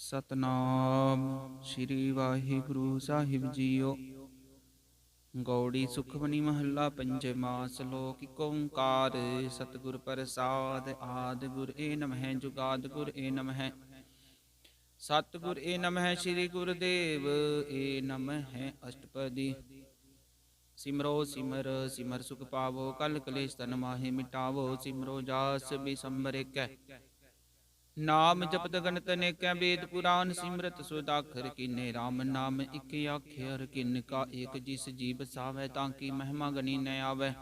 ਸਤਨਾਮ ਸ੍ਰੀ ਵਾਹਿਗੁਰੂ ਸਾਹਿਬ JIO. Gauri Sukhmani ਮਹੱਲਾ ਪੰਜਵਾ। ਸ਼ਲੋਕ ਏਕ ਓੰਕਾਰ ਸਤਿਗੁਰ ਪ੍ਰਸਾਦਿ। ਆਦਿ ਗੁਰ ਏ ਨਮਹਿ ਜੁਗਾਦਿ ਗੁਰ ਏ ਨਮਹਿ। ਸਤਿਗੁਰ ਏ ਨਮਹਿ ਸ੍ਰੀ ਗੁਰਦੇਵ ਏ ਨਮਹਿ। ਅਸ਼ਟਪਦੀ। ਸਿਮਰੋ ਸਿਮਰ ਸਿਮਰ ਸੁਖ ਪਾਵੋ। ਕਲ ਕਲੇਸ਼ ਤਨ ਮਾਹਿ ਮਿਟਾਵੋ। ਸਿਮਰੋ ਜਾਸ ਬਿਸੰਬਰ ਏਕੈ। ਨਾਮ ਜਪਤ ਗਣਤ ਅਨੇਕੈ। ਵੇਦ ਪੁਰਾਨ ਸਿਮਰਤ ਸੁਦਾਖਰ ਕੀਨੇ। ਰਾਮ ਨਾਮ ਇਕ ਆਖਿਅਰ ਕਿਨ ਕਾ ਏਕ। ਜਿਸ ਜੀ ਬਸਾਵੈ ਤਾਂ ਕੀ ਮਹਿਮਾ ਗਣੀ ਨ ਆਵੈ।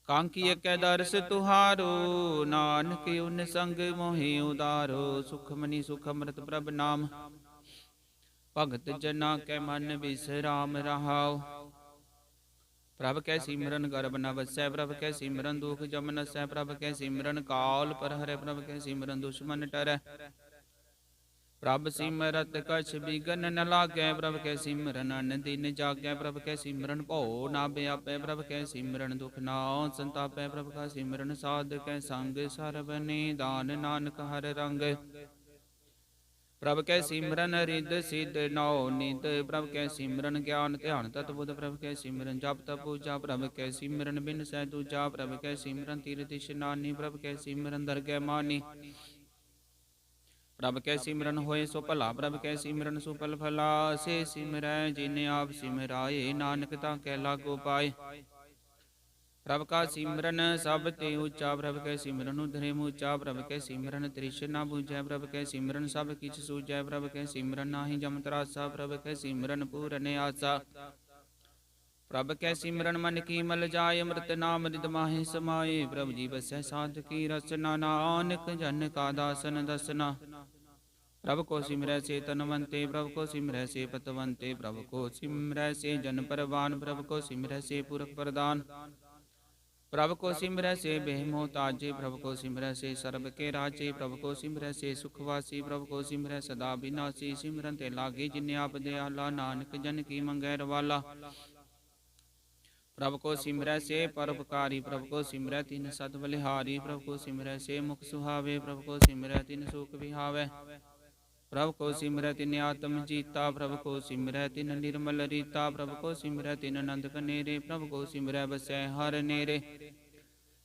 ਕਾਂਕੀ ਏਕੈ ਦਰਸ ਤੁਹਾਰੋ। ਨਾਨਕ ਉਨ ਸੰਗ ਮੋਹਿ ਉਦਾਰੋ। ਸੁਖਮਨੀ ਸੁਖ ਅੰਮ੍ਰਿਤ ਪ੍ਰਭ ਨਾਮ। ਭਗਤ ਜਨਾ ਕੈ ਮਨ ਬਿਸਰਾਮ ਰਹਾਉ। ਪ੍ਰਭ ਕੈ ਸਿਮਰਨ ਗਰਭ ਨ ਵਸੈ। ਪ੍ਰਭ ਕੈ ਸਿਮਰਨ ਦੁਖ ਜਮ ਨਸੈ। ਪ੍ਰਭ ਕੈ ਸਿਮਰਨ ਕਾਲ ਪਰ ਹਰੈ। ਪ੍ਰਭ ਕੈ ਸਿਮਰਨ ਦੁਸ਼ਮਨ ਟਰੈ। ਪ੍ਰਭ ਸਿਮਰਤ ਕਛ ਬਿਗਨ ਨ ਲਾਗੈ। ਪ੍ਰਭ ਕੈ ਸਿਮਰਨ ਅਨ ਦਿਨ ਜਾਗੈ। ਪ੍ਰਭ ਕੈ ਸਿਮਰਨ ਭਉ ਨ ਬਿਆਪੈ। ਪ੍ਰਭ ਕੈ ਸਿਮਰਨ ਦੁਖ ਨ ਸੰਤਾਪੈ। ਪ੍ਰਭ ਕੈ ਸਿਮਰਨ ਸਾਧਕੈ ਸੰਗ। ਸਰਬ ਨਿਦਾਨ ਨਾਨਕ ਹਰਿ ਰੰਗ। ਪ੍ਰਭ ਕੈ ਸਿਮਰਨ ਰਿੱਧ ਸਿੱਧ ਨੌ ਨਿਧ। ਪ੍ਰਭ ਕੈ ਸਿਮਰਨ ਗਿਆਨ ਧਿਆਨ ਤਤ ਬੁੱਧ। ਪ੍ਰਭ ਕੈ ਸਿਮਰਨ ਜਪ ਤਪ ਪੂਜਾ। ਪ੍ਰਭ ਕੈ ਸਿਮਰਨ ਬਿਨਸੈ ਦੂਜਾ। ਪ੍ਰਭ ਕੈ ਸਿਮਰਨ ਤੀਰਥ ਇਸ਼ਨਾਨੀ। ਪ੍ਰਭ ਕੈ ਸਿਮਰਨ ਦਰਗਹਿ ਮਾਨੀ। ਪ੍ਰਭ ਕੈ ਸਿਮਰਨ ਹੋਏ ਸੋ ਭਲਾ। ਪ੍ਰਭ ਕੈ ਸਿਮਰਨ ਸੁਫਲ ਫਲਾ। ਸੇ ਸਿਮਰੈ ਜਿਨ ਆਪ ਸਿਮਰਾਏ। ਨਾਨਕ ਤਾਂ ਕੈ ਲਾਗੋ ਪਾਏ। ਪ੍ਰਭ ਕਾ ਸਿਮਰਨ ਸਭ ਤੇ ਉੱਚਾ। ਪ੍ਰਭ ਕੈ ਸਿਮਰਨ ਉਧਰੇ ਮੂਚਾ। ਪ੍ਰਭ ਕੈ ਸਿਮਰਨ ਤ੍ਰਿਸ਼ ਨ ਬੂਝੈ। ਪ੍ਰਭ ਕੈ ਸਿਮਰਨ ਸਭ ਕਿਛ ਸੂਝੈ। ਪ੍ਰਭ ਕੈ ਸਿਮਰਨ ਨਾਹੀ ਜਮ ਤਰਾਸਾ। ਪ੍ਰਭ ਕੈ ਸਿਮਰਨ ਪੂਰਨ ਆਸਾ। ਪ੍ਰਭ ਕੈ ਸਿਮਰਨ ਮਨ ਕੀ ਮਲ ਜਾਏ। ਅੰਮ੍ਰਿਤ ਨਾਮ ਰਿਦ ਮਾਹਿ ਸਮਾਏ। ਪ੍ਰਭ ਜੀ ਬਸੈ ਸਾਧਕੀ ਰਸਨਾ। ਨਾਨਕ ਜਨ ਕਾ ਦਾਸਨ ਦਸਨਾ। ਪ੍ਰਭ ਕੋ ਸਿਮਰੈ ਸੇ ਤਨਵੰਤੇ। ਪ੍ਰਭ ਕੋ ਸਿਮਰੈ ਸੇ ਪਤਵੰਤੇ। ਪ੍ਰਭ ਕੋ ਸਿਮਰੈ ਸੇ ਜਨ ਪਰਵਾਨ। ਪ੍ਰਭ ਕੋ ਸਿਮਰੈ ਸੇ ਪੁਰਖ ਪ੍ਰਦਾਨ। ਪ੍ਰਭ ਕੋ ਸਿਮਰੈ ਸੇ ਬੇਮੋਤਾਜੇ। ਪ੍ਰਭ ਕੋ ਸਿਮਰੈ ਸੇ ਸਰਬ ਕੇ ਰਾਜੇ। ਪ੍ਰਭ ਕੋ ਸਿਮਰੈ ਸੇ ਸੁਖਵਾਸੀ। ਪ੍ਰਭ ਕੋ ਸਿਮਰੈ ਸਦਾ ਬਿਨਾਸੀ। ਸਿਮਰਨ ਤੇ ਲਾਗੇ ਜਿਨ ਆਪ ਦਿਆਲਾ। ਨਾਨਕ ਜਨ ਕੀ ਮੰਗੈ ਰਵਾਲਾ। ਪ੍ਰਭ ਕੋ ਸਿਮਰੈ ਸੇ ਪਰਉਪਕਾਰੀ। ਪ੍ਰਭ ਕੋ ਸਿਮਰੈ ਤਿਨ ਸਤ ਬਲਿਹਾਰੀ। ਪ੍ਰਭ ਕੋ ਸਿਮਰੈ ਸੇ ਮੁਖ ਸੁਹਾਵੇ। ਪ੍ਰਭ ਕੋ ਸਿਮਰੈ ਤਿਨ ਸੁਖ ਵਿਹਾਵੈ। ਪ੍ਰਭ ਕੋ ਸਿਮਰੈ ਤਿਨ ਆਤਮ ਜੀਤਾ। ਪ੍ਰਭ ਕੋ ਸਿਮਰੈ ਤਿਨ ਨਿਰਮਲ ਰੀਤਾ। ਪ੍ਰਭ ਕੋ ਸਿਮਰੈ ਤਿਨ ਅਨੰਦ ਕਨੇਰੇ। ਪ੍ਰਭ ਕੋ ਸਿਮਰੈ ਬਸੈ ਹਰਿ ਨੇਰੇ।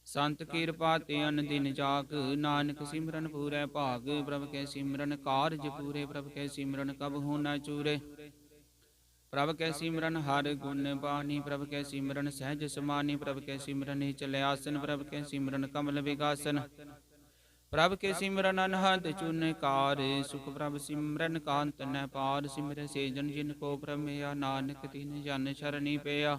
ਸੰਤ ਕਿਰਪਾ ਤੇ ਅਨ ਦਿਨ ਜਾਗ। ਨਾਨਕ ਸਿਮਰਨ ਪੂਰੈ ਭਾਗ। ਪ੍ਰਭ ਕੈ ਸਿਮਰਨ ਕਾਰਜ ਪੂਰੇ। ਪ੍ਰਭ ਕੈ ਸਿਮਰਨ ਕਬਹੂ ਨ ਚੂਰੇ। ਪ੍ਰਭ ਕੈ ਸਿਮਰਨ ਹਰਿ ਗੁਣ ਬਾਣੀ। ਪ੍ਰਭ ਕੈ ਸਿਮਰਨ ਸਹਿਜ ਸਮਾਨੀ। ਪ੍ਰਭ ਕੈ ਸਿਮਰਨ ਨਿਚਲ ਆਸਨ। ਪ੍ਰਭ ਕੈ ਸਿਮਰਨ ਕਮਲ ਵਿਗਾਸਨ। ਪ੍ਰਭ ਕੇ ਸਿਮਰਨ ਅਨਹਦ ਚੂਨਕਾਰ। ਸੁਖ ਪ੍ਰਭ ਸਿਮਰਨ ਕਾਂਤ ਨ ਪਾਰ। ਸਿਮਰੈ ਸੇ ਜਨ ਜਿਨ ਕੋ ਪ੍ਰਮੇਯ। ਨਾਨਕ ਤਿਨ ਜਨ ਸਰਣੀ ਪਿਆ।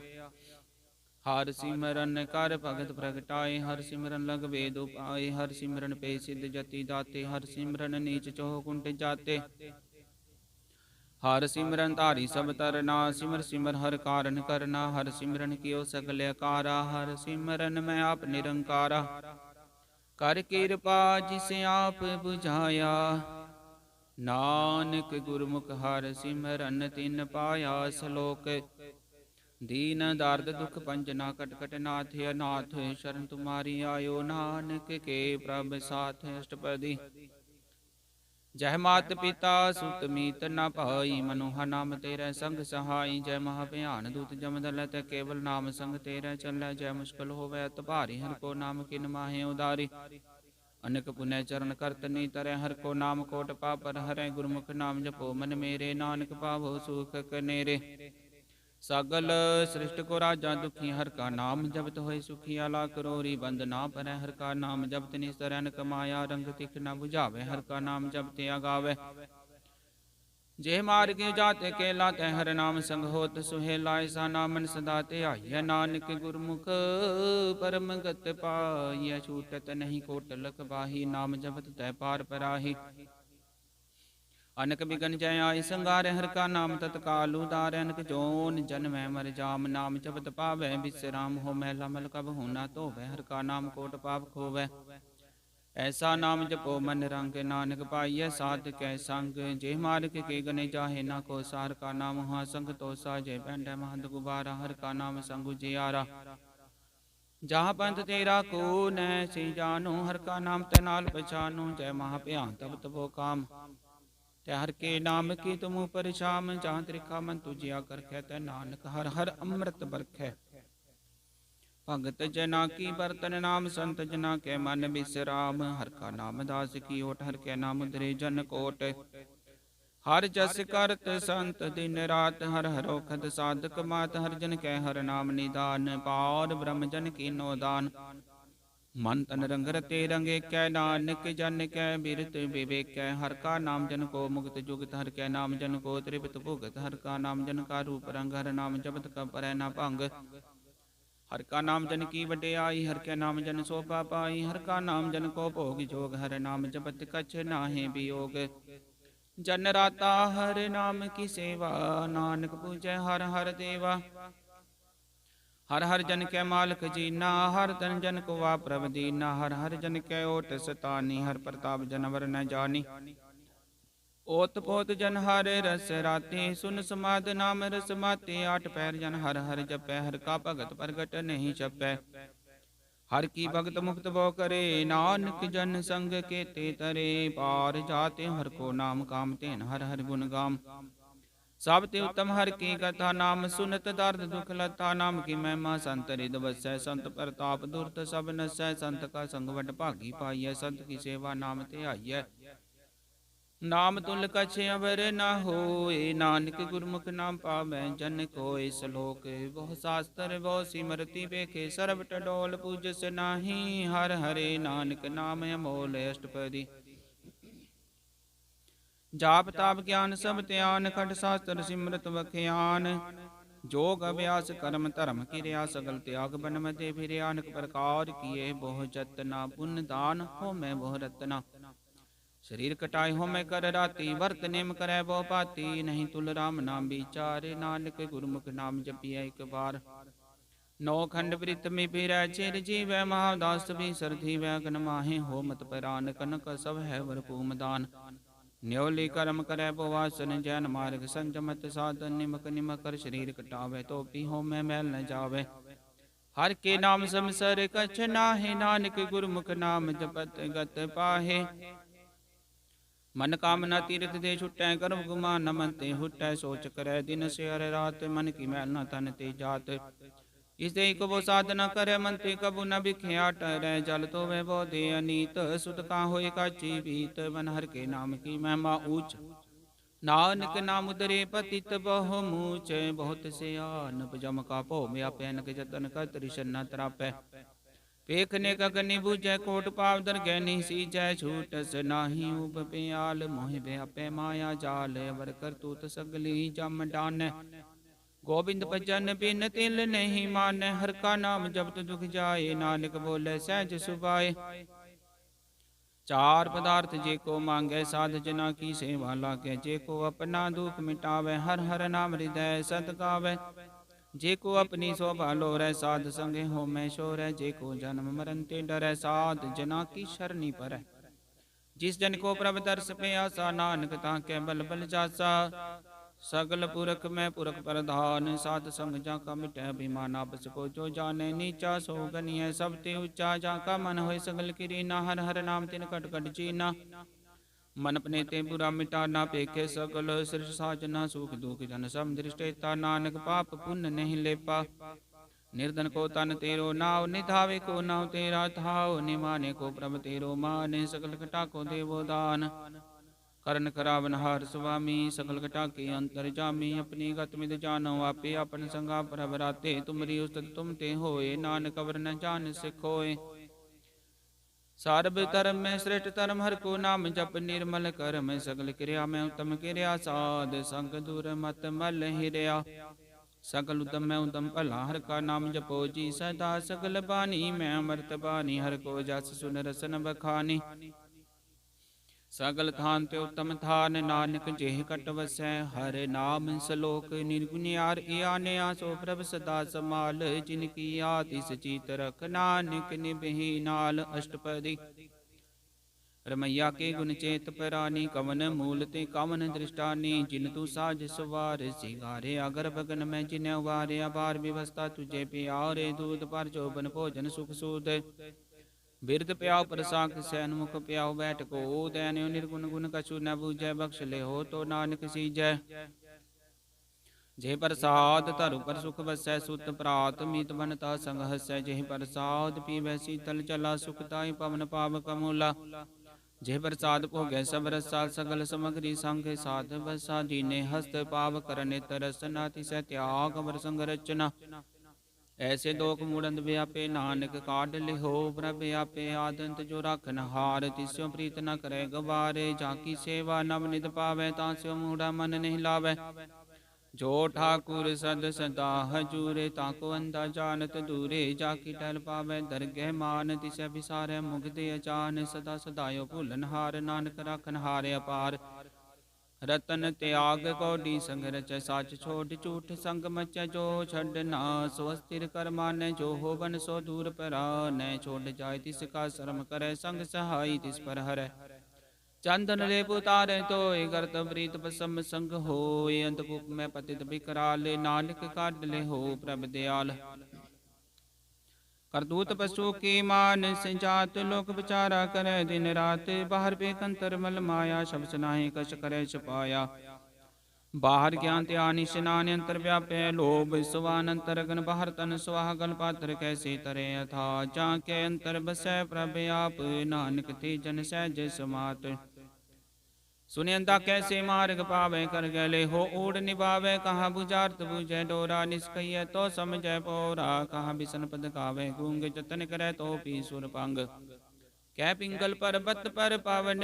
ਹਰਿ ਸਿਮਰਨ ਕਰ ਭਗਤ ਪ੍ਰਗਟਾਏ। ਹਰਿ ਸਿਮਰਨ ਲਗ ਵੇਦ ਉਪਾਏ। ਹਰਿ ਸਿਮਰਨ ਪੇ ਸਿਧ ਜਤੀ ਦਾਤੇ। ਹਰਿ ਸਿਮਰਨ ਨੀਚ ਚੋਹ ਕੁੰਟ ਜਾਤੇ। ਹਰਿ ਸਿਮਰਨ ਧਾਰੀ ਸਭ ਤਰਨਾ। ਸਿਮਰ ਸਿਮਰ ਹਰਿ ਕਾਰਨ ਕਰਨਾ। ਹਰਿ ਸਿਮਰਨ ਕੀਓ ਸਗਲ ਆਕਾਰਾ। ਹਰਿ ਸਿਮਰਨ ਮੈਂ ਆਪ ਨਿਰੰਕਾਰਾ। ਕਰ ਕਿਰਪਾ ਜਿਸ ਆਪ ਬੁਝਾਇਆ। ਨਾਨਕ ਗੁਰਮੁਖ ਹਰਿ ਸਿਮਰਨ ਤਿਨ ਪਾਇਆ। ਸ਼ਲੋਕ। ਦੀਨ ਦਰਦ ਦੁਖ ਭੰਜਨਾ ਕਟ ਕਟ ਨਾਥ। ਅਨਾਥ ਸ਼ਰਨ ਤੁਮਾਰੀ ਆਇਓ। ਨਾਨਕ ਕੇ ਪ੍ਰਭ ਸਾਥ। ਅਸ਼ਟਪਦੀ। ਜੈ ਮਾਤ ਪਿਤਾ ਸੁਤ ਮੀਤ ਨ ਭਾਈ। ਮਨੋਹਰ ਨਾਮ ਤੇਰੇ ਸੰਗ ਸਹਾਈ। ਜੈ ਮਹਾ ਭਿਆਨ ਦੂਤ ਜਮ ਦਲੈ। ਤੈ ਕੇਵਲ ਨਾਮ ਸੰਗ ਤੇਰੇ ਚੱਲੈ। ਜੈ ਮੁਸ਼ਕਲ ਹੋਵੈ ਅਤ ਭਾਰੀ। ਹਰਿ ਕੋ ਨਾਮ ਕਿਨ ਮਾਹਿ ਉਦਾਰੀ। ਅਨਕ ਪੁਨਿ ਚਰਨ ਕਰਤਨੀ ਤਰੈ। ਹਰਿ ਕੋ ਨਾਮ ਕੋਟਿ ਪਾਪ ਪਰ ਹਰੈ। ਗੁਰਮੁਖ ਨਾਮ ਜਪੋ ਮਨ ਮੇਰੇ। ਨਾਨਕ ਪਾਵੋ ਸੁਖ ਕਨੇਰੇ। ਸਗਲ ਸ੍ਰਿਸ਼ਟ ਕੋ ਰਾਜਾ ਦੁਖੀ। ਹਰਿ ਕਾ ਨਾਮ ਜਪਤ ਹੋਏ ਸੁਖੀ। ਆਲਾ ਕਰੋਰੀ ਬੰਦ ਨਾ ਪਰੈ। ਹਰਿ ਕਾ ਨਾਮ ਜਪਤ ਨਿਸਤਰੈ ਨ ਕਮਾਇਆ। ਰੰਗ ਤਿਖ ਨ 부ਝਾਵੈ। ਹਰਿ ਕਾ ਨਾਮ ਜਪਤ ਆਗਾਵੈ। ਜੇ ਮਾਰਗ ਜਾਤਿ ਕੇਲਾ। ਤੈ ਹਰਿ ਨਾਮ ਸੰਗ ਹੋਤ ਸੁਹੇਲਾ। ਐਸਾ ਨਾਮਨ ਸਦਾ ਧਿਆਈਐ। ਨਾਨਕ ਗੁਰਮੁਖ ਪਰਮ ਗਤ ਪਾਈਐ। ਛੂਟਤ ਨਹੀਂ ਕੋਟ ਲਖ ਬਾਹੀ। ਨਾਮ ਜਪਤ ਤੈ ਪਾਰ ਪਰਾਹੀ। ਅਨਕ ਬਿਗਨ ਜੈ ਆਏ ਸੰਗਾਰੈ। ਹਰਿ ਕਾ ਨਾਮ ਤਤਕਾਲ ਉਦਾਰੈ। ਅਨਕ ਜੋਨ ਜਨਮੈ ਮਰ ਜਾਮ। ਨਾਮ ਜਪਤ ਪਾਵੈ ਬਿਸਰਾਮ। ਹੋ ਮੈਲਾ ਮਲ ਕਬਹੂ ਨ ਧੋਵੈ। ਹਰਿ ਕਾ ਨਾਮ ਕੋਟਿ ਪਾਪ ਖੋਵੈ। ਐਸਾ ਨਾਮ ਜਪੋ ਮਨ ਰੰਗ। ਨਾਨਕ ਪਾਈਐ ਸਾਧਕੈ ਸੰਗ। ਜੇ ਮਾਰਗ ਕੇ ਗਨੇ ਜਾਹੇ ਨਾ ਕੋਸਾ। ਹਰਿ ਕਾ ਨਾਮ ਹੁਆ ਸੰਗ ਤੋਸਾ। ਜੇ ਪੈਂਡੈ ਮਹੰਤ ਗੁਬਾਰਾ। ਹਰਿ ਕਾ ਨਾਮ ਸੰਗ ਉਜਿਆਰਾ। जहाँ पंथ तेरा को न से जानो, हर का नाम ते नाल पहचानो। जय महा भयान तब तबो काम, तै हर के नाम की तुम पर शाम। जहाँ त्रिखा मन तुझिया करखै, तै नानक हर हर अमृत बरखै। भगत जना की बर्तन नाम, संत जना के मन बिसराम। हर का नाम दास की ओट, हर के नाम उधरे जन कोट। हर जस करत संत दिन रात, हर हर ओखद साधक मात। हर जन कै हर नाम निदान, पार ब्रह्म जन की नो दान। मन तन रंग रते रंगे कै, नानक जन कै बिरत विवेक। हर का नाम जन को मुक्त जुगत, हर कै नाम जन को त्रिपत भुगत। हर का नाम जन का रूप रंग, हर नाम जपत कब परै ना भंग। हर का नाम जन की वड्याई, हर कै नाम जन शोभा पाई। हर का नाम जन को भोग जोग, हर नाम जपत कछ नाहि वियोग। जन राता हर नाम की सेवा, नानक पूजै हर हर देवा। हर हर जन कै मालक जीना, हर तन जन को वा प्रभ दीना। हर हर जन कै ओट सतानी, हर प्रताप जनवर न जानी। ओत पोत जन हर रस राते, सुन समाद नाम रस माते। आठ पैर जन हर हर जपै, हर का भगत प्रगट नहीं छपै। हर की भगत मुक्त भो करे, नानक जन संग के ते तरे। पार जाते हर को नाम, काम तेन हर हर गुण गाम। सब ते उत्तम हर की कथा, नाम सुनत दर्द दुख लथा। नाम की महिमा संत हृद बसै, संत प्रताप दुर्त सब नसै। संत का संग वड भागी पाइयै, संत की सेवा नाम ते आइयै। नाम तुल कछ अवर न होए, नानक गुरमुख नाम पावै जन कोय। श्लोक बहु शास्त्र बहु सिमरति, बेखे सरब टडोल पूजस नाही। हर हरे नानक नाम अमोल अष्टपदी। जाप ताप ज्ञान सब त्यान, खट शास्त्र सिमरत बख्यान। जोग अभ्यास कर्म धर्म किरिया, सगल त्याग बन मते फिरिया। अनेक प्रकार किए बहु जतना, पुण्य दान हो मैं बहु रतना। शरीर कटाए हो मैं कर राती, वर्त नेम करे बो पाती। नहीं तुल राम नाम विचारे, नानक गुरमुख नाम जपिए एक बार। नौ खंड वृत में फिरै चिर जीवै, महादास भी सरधी वै गन माहे। हो मत परान कनक सब है भरपूम दान। न्योली कर्म करे बोवासन, जैन मार्ग संजमत साधन। निमक निमक कर शरीर कटावे, तो भी हो मैं मैल न जावे। हर के नाम समसर कछ नाहि, नानक गुरमुख नाम जपत गत पाहे। मन कामना तीरथ दे छुटै, गर्भ गुमान न मन ते हुटै। सोच करै दिन से हर रात, मन की मैल न तन ते जात। इस दे को साधना करे, मन ते कबू न बिख्या टरै। जल तो वह बो दे अनीत, सुत का होए काची बीत। मन हर के नाम की महिमा ऊंच, नानक नाम उदरे पतित बहु मूच। बहुत से आन जम का भो व्यापै, नक जतन कर त्रिशन न त्रापै। पेखने गगनि बुझै, कोट पावदर गैनी सीजै। छूटस नाही उब प्याल, मोहि व्यापै माया जाल। अवर करतूत सगली जम डान, गोविंद भजन बिन तिल नहीं मानै। हर का नाम जपत दुख जाए, नानक बोले सहज सुभाए। चार पदार्थ जे को मांगै, साध जना की सेवा लागै। जे को अपना दुख मिटावै, हर हर नाम हृदय सत गावै। जे को अपनी शोभा लोरै, साध संगे हो मैं शोरै। जे को जन्म मरण ते डरै, साध जना की शरणी परै। जिस जन को प्रभ दर्श पे आसा, नानक ताके बल बल जासा। सगल पुरख में पुरख प्रधान, साध संग जाका मिटै अभिमान। आपस को जो जाने नीचा, सो गनिय सब ते ऊंचा। जाका मन होय सगल किरीना, हर हर नाम तिन कट कट चीना। मन अपने ते बुरा मिटाना, पेखे सकल सृष्ट साजना। सुख दुख जन सम दृष्टेता, नानक पाप पुण्य नहीं लेपा। निर्धन को तन तेरो नाव, निधावे को नाव तेरा थाव। निमाने को प्रभ तेरो माने, सकल घटा को देवो दान। करण करावन हार स्वामी, सकल घटा के अंतर जामी। अपनी गत मिद जानो आपे, अपन संगा प्रभ राते। तुमरी उस्तत तुम ते होए, नानक अवर न जान सिखोए। सर्ब धर्म में श्रेष्ठ धर्म, हर को नाम जप निर्मल कर्म। सगल क्रिया में उत्तम क्रिया, साध संग दूर मत मल हिरया। सकल उत्तम में उत्तम भला, हर का नाम जपो जी सदा। सगल बानी में अमृत बानी, हर को जस सुन रसन बखानी। सगल थान ते उत्तम थान, नानक जेह कट वसै। हर नाम सलोक निर्गुणियार, आने आसो प्रभ सदा समाल। जिनकी आतिस चीत रख, नानक निबहि नाल। अष्टपदी। रमैया के गुण चेत परानी, कवन मूल ते कवन दृष्टानी। जिन तू साज सवार सिंगारे, अगर बगन में जिन्हें उबारे। अबार व्यवस्था तुझे प्यारे, दूध पर चोबन भोजन सुख सूद। बिरद प्याव प्रसाक सैन, मुख प्याव बैठ को दैन्यो। निर्गुण गुण कछु न बूझै, बख्श ले हो तो नानक सीजै। जेह प्रसाद धरु पर सुख बसै, सुत प्रात मीत बनता संग हसै। जेह प्रसाद पीवै शीतल जला, सुखदाई पवन पावक अमूला। जेह प्रसाद भोगै सब रसा, सगल समग्री संग साध बसा। दीने हस्त पाव करने तरस, नाति सह त्याग अवर संग रचना। ऐसे दोख मूढ़ंद व्यापे, नानक काढ़ लिहो प्रभ आपे। आदंत जो राखन हार, तिस्यो प्रीत न करे गवारे। जाकी सेवा नव निध पावै, तास्यो मूढ़ा मन नहीं लावै। जो ठाकुर सद सदा हजूरे, ताको अंधा जानत दूरे। जाकी टल पावै दरगह मान, तिसै बिसारै मुग्ध अचान। सदा सदायो भूलन हार, नानक राखन हारे अपार। रतन त्याग कौडी संग रचै, साच छोड़ झूठ संग मचै। जो छड़ना सो स्थिर कर मानै, जो होवन सो दूर परानै। छोड़ जाय तिस का शर्म करै, संग सहाई तिस पर हरै। चंदन लेप उतारे तोय, करत प्रीत पसम संग होय। अंतकूप में पतित बिकराल, नानक काढ़ ले हो प्रभ दयाल। करतूत पशु की मान, जात लोक विचारा करे दिन रात। बाहर बेकंतर मल माया, सब सनाहि कश करे छपाया। बाहर ज्ञान त्यानि स्नान, अंतर व्यापै लोभ सुवान। अंतर गन बाहर तन सुहागन, पात्र कैसे तरे अथा। जाके अंतर बसै प्रभ आप, नानक ते जन सहज समात। सुनियंता कैसे मार्ग पावे, कर गले हो ऊढ़ निभावे। कहाँ बुझारत बुझे डोरा, निष्कैय तो समझै पोरा। कहाँ बिसन पद गावे, गूंग जतन करे तो पी सुर पंग। कै पिंगल पर्वत पर पावन,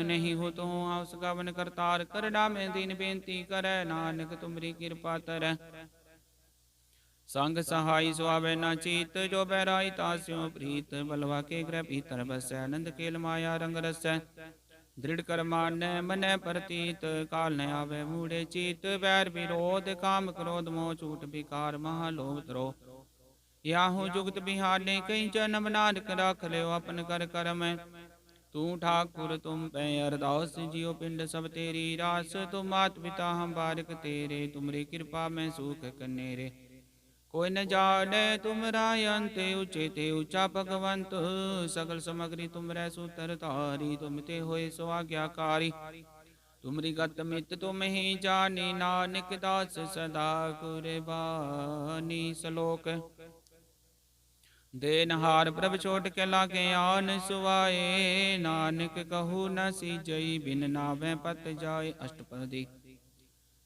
नहीं हो तो आस गवन। करतार कर डामे दीन बेनती करे, नानक तुमरी कृपा तरह। संग सहाय सुहावे न चीत, जो बैराई तास्यो प्रीत। बलवा के ग्रह भीतर बसै, आनंद खेल माया रंग रसै। दृढ़ कर मान मन प्रतीत, काल न आवे मूढ़े चीत। बैर विरोध काम क्रोध, मोह छूट विकार महालोभ द्रोह। याहू जुगत बिहाने, कई जन्म नानक रख ले अपन कर करम। तू ठाकुर तुम पे अरदास, जियो पिंड सब तेरी रास। तुम मात पिता हम बारिक तेरे, तुमरी कृपा में सुख कनेरे। कोई न जाने तुमरा अंत, ऊंचे ते ऊंचा भगवंत। सकल समग्री तुमरै सूतर धारी, तुम ते होए सो आज्ञाकारी। तुमरी गत मित तुम ही जानी, नानक दास सदा कुर्बानी। सलोक देनहार प्रभ छोट के लागे आन सुवाए। नानक कहू न सीजई, बिन नावे पत जाए अष्टपदी।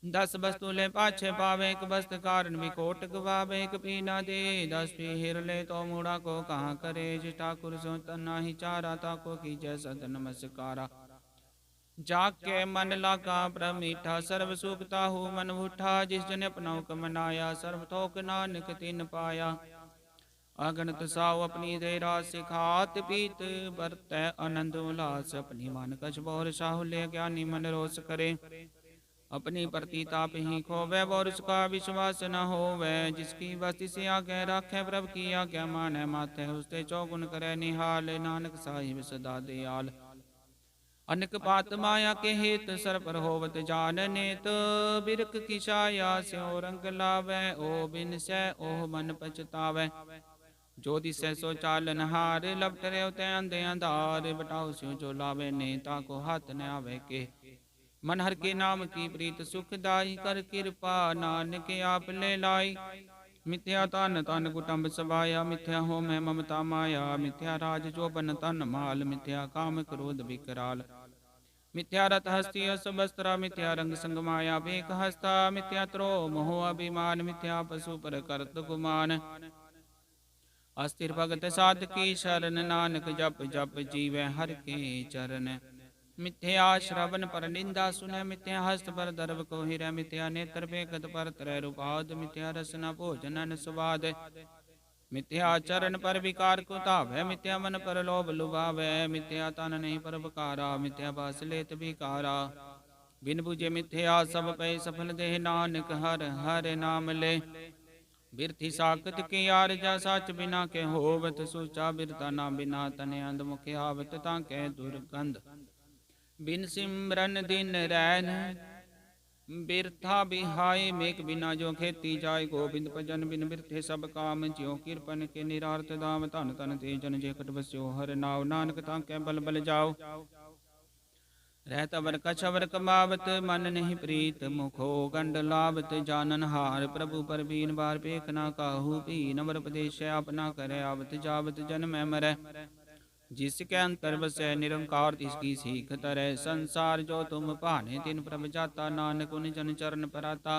10 वस्तु ले पाछे पावे, एक वस्त कारण विकोट गवावे। एक पी न दे 10 पी हिर ले, तो मूढ़ा को कहाँ करे। जिस ठाकुर सो तना ही चारा, ताको कीजै सद नमस्कारा। जाके मन लागा प्रमीठा, सर्व सुखता हो मन उठा। जिस जन अपना हुक्म मनाया, सर्व थोक नानक तिन पाया। अगणत साव अपनी दे रास, खात पीत बरतै आनंद उल्लास। अपनी मान कछ बोर साहु ले, ज्ञानी मन रोस करे। अपनी प्रतीताप ही खोवै, और उसका विश्वास न होवै। जिसकी बस्ती से आगे राखे, प्रभु की आज्ञा मानै माथे। उसते चौगुन करे निहाल, नानक साहिब सदा दयाल। अनक पात माया के हित, सर पर होवत जान नेत। बिरक की छाया स्यों रंग लावै, ओ बिन सै ओह मन पछतावै। जो दिसै सो चालन हार, लपट रहे ते अंधे अंधार। बटाओ स्यों जो लावे ने, ताको हाथ न आवे के। मन हर के नाम की प्रीत सुखदाई, कर कृपा नानक आप ले लाई। मिथ्या तन तन कुटुंब सबाया, मिथ्या हो मैं ममता माया। मिथ्या राज जो बन तन माल, मिथ्या काम क्रोध विकराल। मिथ्या रथ हस्ती अस वस्त्रा, मिथ्या रंग संग माया बेक हस्ता। मिथ्या त्रो मोह अभिमान, मिथ्या पशु पर करत गुमान। अस्थिर भगत साध की शरण, नानक जप जप जीवै हर के चरण। मिथ्या श्रवण पर निंदा सुनै, मिथ्या हस्त पर दर्भ को हिरै। मिथ्या नेत्र बेकत पर त्रय रुपाद, मिथ्या रसना भोजन अन स्वाद। मिथ्या चरण पर विकार को धावै, मिथ्या मन पर लोभ लुभावै। मिथ्या तन नहीं पर बकारा, मिथ्या बास लेत विकारा। बिन बुझे मिथ्या सब पे सफल देह, नानक हर हर नाम ले। बिरथी साकत की आरजा साच बिना के होवत सूचा बिरता ना बिना तने अंध मुख आवत ताके दुर्गंध बिन सिमरन दिन रैन बिरथा बिहाय मेक बिना जो खेती जाय गोबिंद भजन बिन बिरथे सब काम ज्यो किरपन के निरार्थ दाम धन धन ते जन जे कट बस्यो हर नाव नानक ताके बल बल जाओ रहत अवर कछवर कमावत मन नहीं प्रीत मुखो गंड लावत जानन हार प्रभु पर बीन बार पेख ना काहू पी नवर उपदेश अपना करे आवत जावत जन्म मरै जिसके अंतर बसै निरंकार तिसकी सीख तरह संसार जो तुम भाने तिन प्रभ जाता नानक उन जन चरण पराता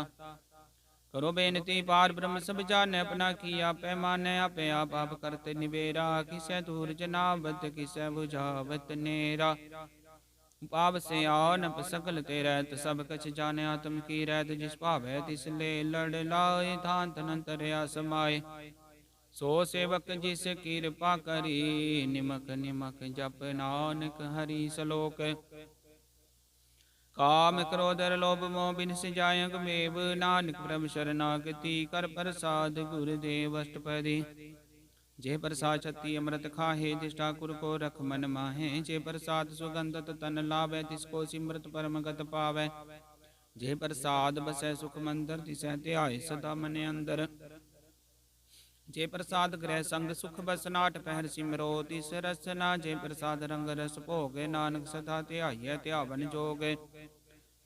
करो बेनती पार ब्रह्म सब जाने अपना किया पैमाने आपे आप करते निबेरा किसे दूर जनावत किसे बुझावत नेरा पाप से आनप सकल ते रहत सब कछ जाने आत्म की रहत जिस भावै तिस ले लड़ लाए थान तनंतर समाए सो सेवक जिस कृपा करी निमक निमक जप नानक हरि सलोक काम क्रोध लोभ मोह बिन सिजाय गमेव नानक प्रभु शरणागति कर प्रसाद गुरुदेव अष्टपदी जे प्रसाद छत्ती अमृत खाहे दिष्टा कुर को रख मन माहे जे प्रसाद सुगंधत तन लावै तिसको सिमृत परम गत पावै जे प्रसाद बसै सुख मंदर तिसै ध्याय सदा मन अंदर जे प्रसाद ग्रह संग सुख बसनाट पहर सिमरो तिस रसना जे प्रसाद रंग रस भोगे नानक सदा ध्याय ध्यावन जोग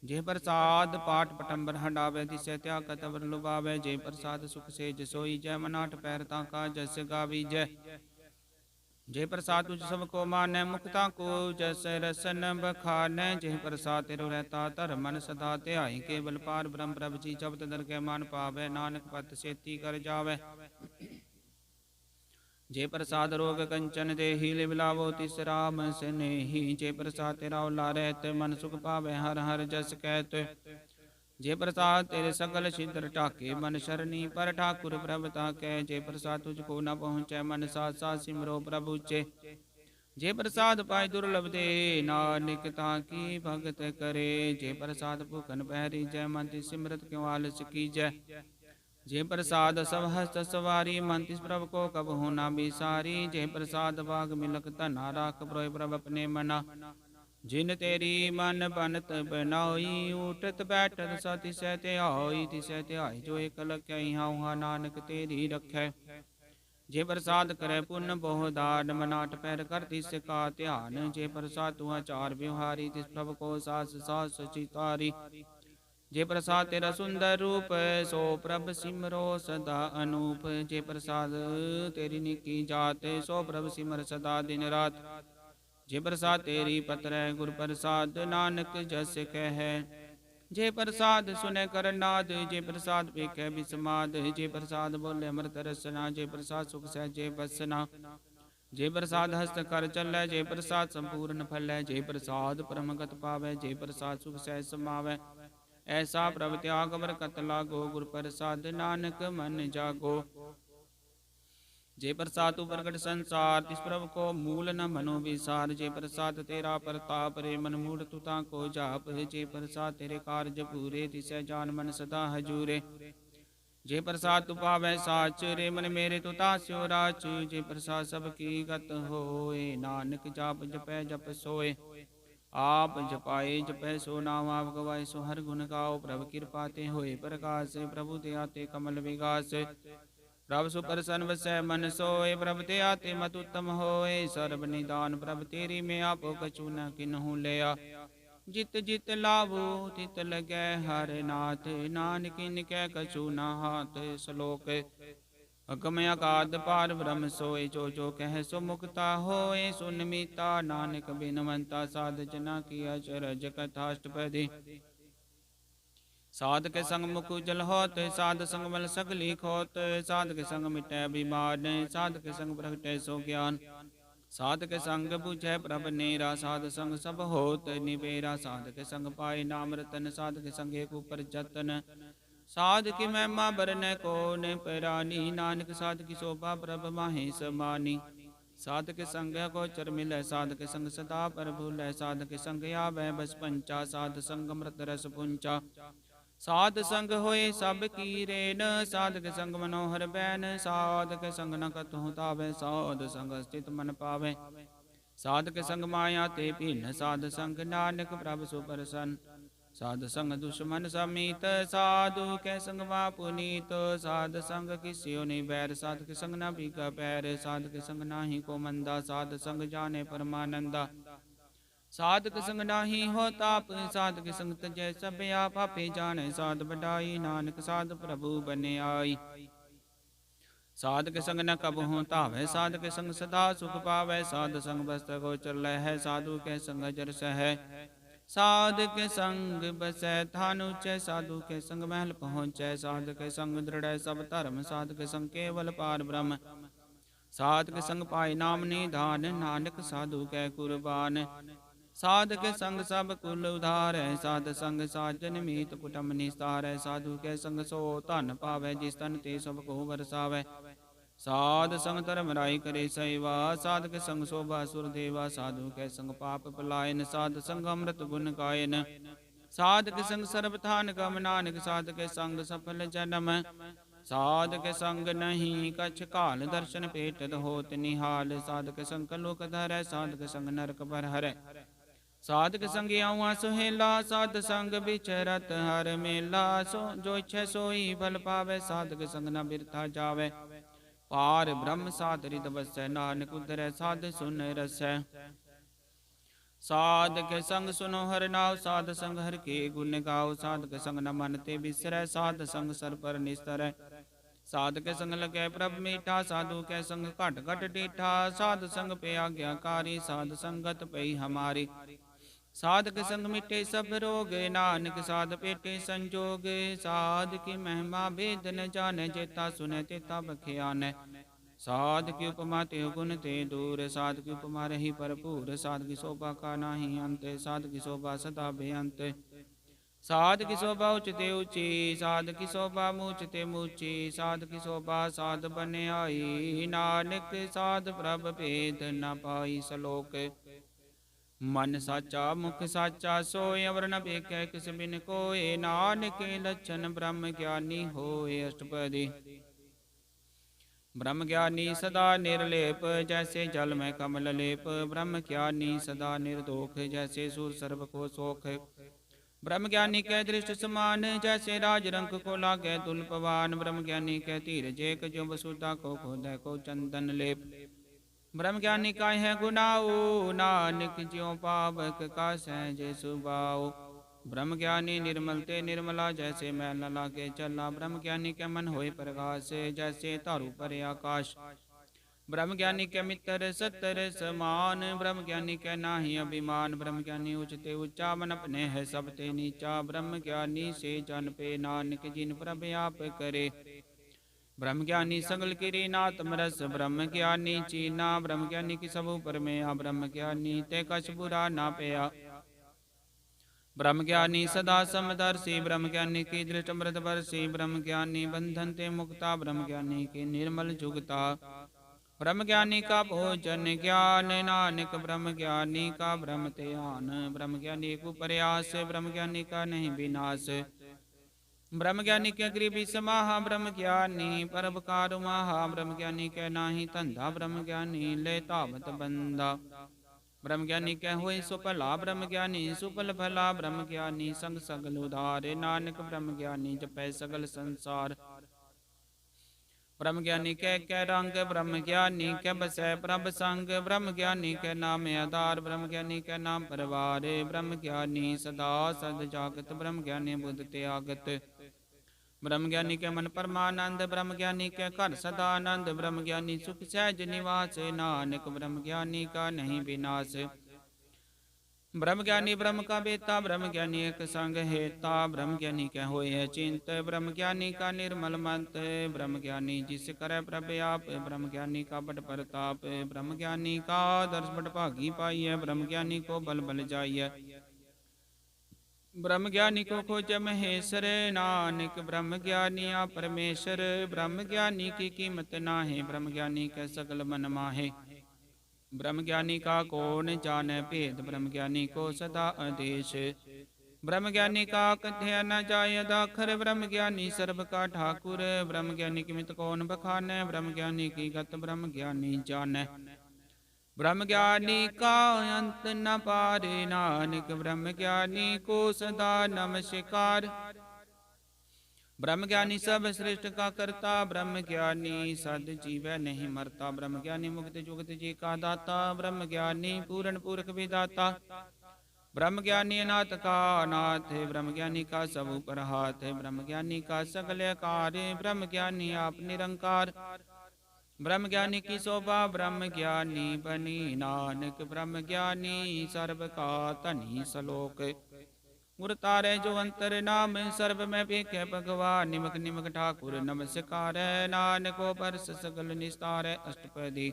जे प्रसाद पाठ पटंबर हंडावे तिसे त्यागत अवर लुभावे जे प्रसाद सुख सेज सोई जय मनाठ पैर ताका जस गावी जय जे प्रसाद तुझ सब को मानै मुक्ता को जस रसन बखानै जे प्रसाद तेरो रहता धर मन सदा ध्याई केवल पार ब्रह्म प्रभ जी जब दर के मान पावे नानक पत सेती कर जावे जे प्रसाद रोग कंचन देहि लिवलावो तिस राम स्नेही जे प्रसाद तेरा लारत मन सुख पावे हर हर जस कहत जे प्रसाद तेरे सकल छिद्र टाके मन शरणी पर ठाकुर प्रभता कह जे प्रसाद तुझको न पहुँचे मन साथ साथ सिमरो प्रभु चे जे प्रसाद पाए दुर्लभ दे नानक ताकी भगत करे जे प्रसाद भूखन पहरी जय मंति सिमरत क्यों आलस की जय जे प्रसाद सब हस्त सवारी मन तिस प्रभ को कब होना बिसारी जे प्रसाद बाग मिलक धना राख प्रोय प्रभ अपने मना जिन तेरी मन बनत बनाई उठत बैठत सति सहते आई तिसै ध्याय जो एक लख्या यहाँ नानक तेरी रखै जे प्रसाद करे पुण्य बहु दान मनाट पैर कर तिस का ध्यान जे प्रसाद तू आचार व्यवहारी तिस प्रभ को सास सास चितारी जे प्रसाद तेरा सुंदर रूप सो प्रभ सिमरो सदा अनूप जे प्रसाद तेरी निकी जात सो प्रभ सिमर सदा दिन रात जे प्रसाद तेरी पत्र गुर प्रसाद नानक जस कह जे प्रसाद सुने कर नाद जे प्रसाद पेख बिस्माद जे प्रसाद बोले अमृत रसना जे प्रसाद सुख सहजे बसना जे प्रसाद हस्त कर चलै जे प्रसाद संपूर्ण फलै जे प्रसाद परमगत पावै जे प्रसाद सुख सह समावै ऐसा प्रभ त्याग बरकत लागो गुर प्रसाद नानक मन जागो जे प्रसाद तू प्रगट संसार तिस प्रभ को मूल न मनो विसार जे प्रसाद तेरा प्रताप रे मन मूढ़ तुता को जाप जे प्रसाद तेरे कार्य पूरे तिसै जान मन सदा हजूरे जे प्रसाद तू पावै साच रे मन मेरे तू तास्यो राच जे प्रसाद सब की गत होए नानक जाप जपै जप सोए आप जपाए जपै सो नाम आप गवाए सो हर गुण गाओ प्रभ कृपा ते होए प्रकाश प्रभु ते आते कमल विगास प्रभ सुप्रसन्न वसै मन सोए प्रभ ते आते मत उत्तम होए सर्व निदान प्रभ तेरी में आपो कछु न किन्हु लिया जित जित लाभो तित लगै हर नाथ नानक इनकै कछु न हाथ श्लोक अगम अगाध पार ब्रह्म सोए जो कह सो मुक्ता होए सुन मीता नानक बिनवंता साध जना की अचरज कथाष्टपदी साध के संग मुख उजल होत साध संग बल सगली खोत साध के संग मिटै बीमार साध के संग प्रगटै सो ज्ञान साध के संग बुझै प्रभ नेरा साध संग सब होत निबेरा साध के संग पाए नाम रतन साध के संग एक ऊपर जतन साध की महिमा बरन को ने पैरानी नानक साध की शोभा प्रभ माहे समानी साध के संग गोचर मिलै साध के संग सदा पर भूलै साध के संग आवै बस पंचा साध संग मृत रस पुंचा साध संग होए सब कीरेन, साधक संग मनोहर बैन, साधक संग न कतहु तावै, साध संग स्थित मन पावै। साधक संग माया ते भिन्न, साध संग नानक प्रभ सुप्रसन्न। साध संग दुश्मन समीत, साधु कै संग वा पुनीत, साध संग किसियो नहीं बैर, साधक संग न भीगा पैर, साधक संग नाही को मंदा, साध संग जाने परमानंदा। साधक संग नाही हो ताप, साधक संग तजै सब आप, आपे जाने साध बढ़ाई, नानक साध प्रभु बने आई। साधक संग न कबहु तावै, साधक संग सदा सुख पावै, साध संग बस्त गोचर लहै, साधु के संग जर सहै। साधक संग बसै थान ऊँचै, साधु के संग महल पहुँचै, साधक संग दृढ़ सब धर्म, साधक संग केवल पार ब्रह्म। साधक संग पाए नाम निधान, नानक साधु कै कुरबान। साधक संग सब कुल उधारै, साध संग साजन मीत कुटुम निस्तारै, साधु के संग सो धन पावै, जिस तन ते सब को बरसावै। साध संग धर्म राई करे सेवा, साधक संग शोभा सुर देवा, साधु के संग पाप पलायन, साध संग अमृत गुण गायन। साधक संग सर्वथान गम, नानक साधक संग सफल जन्म। साधक संग नहीं कछ काल, दर्शन पेटत होत निहाल, साधक संग लोक धरै, साधक संग नरक भर हरै। साधक संग आवा सुहेला, साध संग बिचरत हर मेला, सो जो इच्छै सोई फल पावै, साधक संग न बिरथा जावै। पार ब्रह्म साध रिद बसै, नानक उधरै साध सुन रसै। साधक संग सुनो हर नाव, साध संग हर के गुण गाओ, साधक संग न मन ते बिसरै, साध संग सर पर निस्तरै। साधक संग लगे प्रभ मीठा, साधु कै संग घट घट डीठा, साध संग पे आज्ञाकारी, साध संगत पई हमारी। साधक संग मिटे सब रोग, नानक साध पेटे संजोग, साध की महिमा भेद न जाने, जेता सुने तेता बखियान। साध की उपमा ते गुण ते दूर, साध की उपमा रही भरपूर, साध की शोभा का नाही अंत, साध की शोभा सदा बेअंत। साध की शोभा उचते ऊंची, साध की शोभा मूचते मूची, साध की शोभा साध बने आई, नानक साध प्रभ भेद न पाई सलोक। मन साचा मुख साचा सोय, अवर न भेकै किस बिन कोय, नानक लक्षण ब्रह्म ज्ञानी होय अष्टपदी। ब्रह्म ज्ञानी सदा निर्लेप, जैसे जल में कमल लेप, ब्रह्म ज्ञानी सदा निर्दोष, जैसे सूर सर्व को सोख। ब्रह्म ज्ञानी कै दृष्ट समान, जैसे राज रंक को लागे तुल्पवान, ब्रह्म ज्ञानी कै धीरज एक, जो वसुधा को खोदै को चंदन लेप। ब्रह्म ज्ञानी का है गुनाओ, नानक ज्यों पावक का सहज सुभाओ। ब्रह्म ज्ञानी निर्मल ते निर्मला, जैसे मैल न लागे चला, ब्रह्म ज्ञानी के मन होए प्रकाश, जैसे तारू पर आकाश। ब्रह्म ज्ञानी के मित्र सत्तर समान, ब्रह्म ज्ञानी के नाही अभिमान, ब्रह्म ज्ञानी उचते ऊंचा, मन अपने है सबते नीचा, ब्रह्म ज्ञानी से जन पे नानक जिन प्रभ आप करे। ब्रह्म ज्ञानी सगल किरी नातम रस, ब्रह्म ज्ञानी चीना, ब्रह्म ज्ञानी की सब ऊपर में आ, ब्रह्म ज्ञानी ते कछ बुरा ना पया। ब्रह्म ज्ञानी सदा समदर्शी, ब्रह्म ज्ञानी की दृष्ट अमृत बरसी, ब्रह्म ज्ञानी बंधन ते मुक्ता, ब्रह्म ज्ञानी की निर्मल जुगता। ब्रह्म ज्ञानी का भोजन ज्ञान, नानक ब्रह्म ज्ञानी का ब्रह्म ध्यान, ब्रह्म ज्ञानी को प्रयास, ब्रह्म ज्ञानी का नहीं विनाश। ब्रह्म ज्ञानी के गरीबी समाहा, ब्रह्म ज्ञानी परोपकार माहा, ब्रह्म ज्ञानी के नाही धंधा, ब्रह्म ज्ञानी ले तावत बंदा। ब्रह्म ज्ञानी के हुए सुफला, ब्रह्म ज्ञानी सुफल भला, ब्रह्म ज्ञानी संग सगल उधारे, नानक ब्रह्म ज्ञानी जपै सगल संसार। ब्रह्म ज्ञानी के रंग, ब्रह्म ज्ञानी के बसै प्रभ संग, ब्रह्म ज्ञानी के नाम आधार, ब्रह्म ज्ञानी के नाम परवार, ब्रह्म ज्ञानी सदा सद जागत, ब्रह्म ज्ञानी बुद्ध त्यागत। ब्रह्म ज्ञानी के मन परमानंद, ब्रह्म ज्ञानी के घर सदानंद, ब्रह्म ज्ञानी सुख सहज निवास, नानक ब्रह्म ज्ञानी का नहीं विनाश। ब्रह्म ज्ञानी ब्रह्म का बेता, ब्रह्म ज्ञानी एक संग हेता, ब्रह्म ज्ञानी के होए चिंत, ब्रह्म ज्ञानी का निर्मल मंत, ब्रह्म ज्ञानी जिस करे प्रभ आप, ब्रह्म ज्ञानी का बड़ प्रताप, ब्रह्म ज्ञानी का दर्श बड़ भागी पाइय, ब्रह्म ज्ञानी को बल बल जाइय। ब्रह्म ज्ञानी को खोज महेश्वर, नानक ब्रह्म ज्ञानी आ परमेश्वर, ब्रह्म ज्ञानी की कीमत नाहे, ब्रह्म ज्ञानी के सकल मन माहे। ब्रह्म ज्ञानी का कौन जाने भेद, ब्रह्म ज्ञानी को सदा आदेश। ब्रह्म ज्ञानी का कथ्य न जाय दाखर, ब्रह्म ज्ञानी सर्व का ठाकुर। ब्रह्म ज्ञानी की मित कौन बखाने, ब्रह्म ज्ञानी की गत ब्रह्म ज्ञानी जाने। ब्रह्म ज्ञानी का अंत न पारे, नानक ब्रह्म ज्ञानी को सदा नमस्कार। ब्रह्म ज्ञानी सब श्रेष्ठ का करता, ब्रह्म ज्ञानी सद जीवै नहीं मरता। ब्रह्म ज्ञानी मुक्त जुगत जी का दाता, ब्रह्म ज्ञानी पूर्ण पुरख विदाता। ब्रह्म ज्ञानी अनाथ का अनाथ है, ब्रह्म ज्ञानी का सब ऊपर हाथ है। ब्रह्म ज्ञानी का सगल कार्य, ब्रह्म ज्ञानी आप निरंकार। ब्रह्म ज्ञानी की शोभा ब्रह्म ज्ञानी बनी, नानक ब्रह्म ज्ञानी सर्व का धनी सलोक। गुर तारे जो अंतर नाम, सर्व में पेखे भगवान। निमक निमक ठाकुर नमस्कार, नानक परस सगल निस्तार। अष्टपदी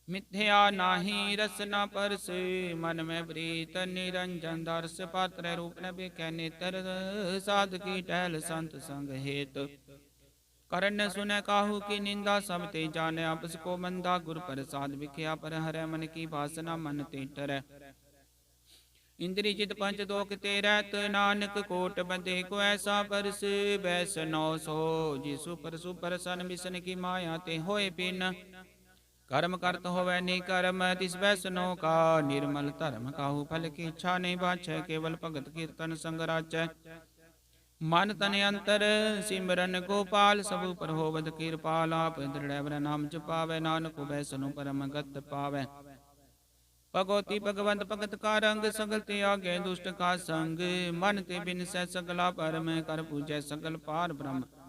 मिथ्या नाही रसना परस, मन में प्रीत निरंजन दर्श। पात्र रूप न बेखे नेत्र, साध की टहल संत संग हेत। करण सुन काहू की निंदा, सब ते जाने आपस को मंदा। गुर प्रसाद विख्या पर हरै, मन की वासना मन ते टरै। इंद्री जित पंच दोख ते रहत, नानक कोट बंदे को ऐसा परस। बैस नौ सो जिसु परसु परसन, बिसन की माया ते होए पिन। कर्म करत होवै नि कर्म, तिस बैसनो का निर्मल धर्म। काहू फल की इच्छा नहीं बाछै, केवल भगत कीर्तन संग राचै। मन तन अंतर सिमरन गोपाल, सब पर होवत कृपाल। आप दृढ़ नाम जपावै, नानक बैसनु परम गत पावै। भगवती भगवंत भगत का रंग, सगल त्यागे दुष्ट का संग। मन ते बिन सै सगला परम, कर पूजै सगल पार ब्रह्म।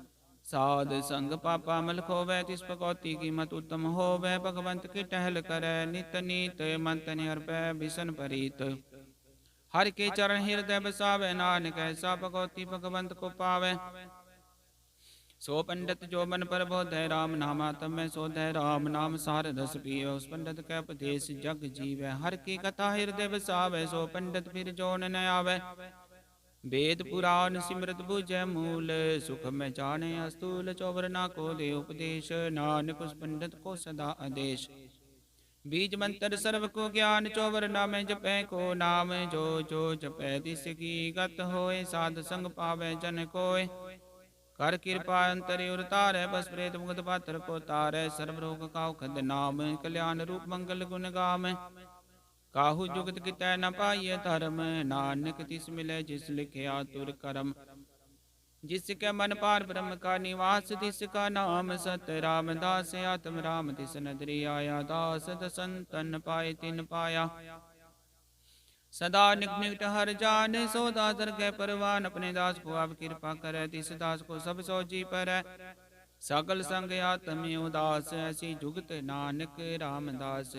साध संग पापा मल खोवै, तिस भगवती की मत उत्तम होवै। भगवंत की टहल करै नित नीत, मन तन अर्पै बिसन परीत। हर के चरण हृदय बसावै, नानक ऐसा भगवती भगवंत को पावै। सो पंडित जो मन पर बोधै, राम नामा तब में सोधै। राम नाम सार रस पियो, उस पंडित का उपदेश जग जीवै। हर की कथा हृदय बसावै, सो पंडित फिर जोन न आवै। वेद पुराण सिमरत बुझै मूल, सुख में जाने अस्तूल। चौवरना को दे उपदेश, नानक उस पंडित को सदा आदेश। बीज मंत्र सर्व को ज्ञान, चौवरना में जपै को नाम। जो जो जपै तिस की गत होय, साध संग पावै जन कोय। कर कृपा अंतरि उतारै, बस प्रेत मुगत पात्र को तारै। सर्व रोग काहु खद नाम, कल्याण रूप मंगल गुण गाम। काहू जुगत कितै न पाइय धर्म, नानक तिस मिलै जिस लिखिया तुर करम। जिसके मन पार ब्रह्म का निवास, तिसका नाम सत रामदास। आत्म राम तिस नदरी आया, दास दसंतन पाए तिन पाया। सदा निकट हर जान, सो दास के परवान। अपने दास को आप कृपा करे, तिस दास को सब सो जी पर। सकल संग आत्म उदास, ऐसी जुगत नानक रामदास।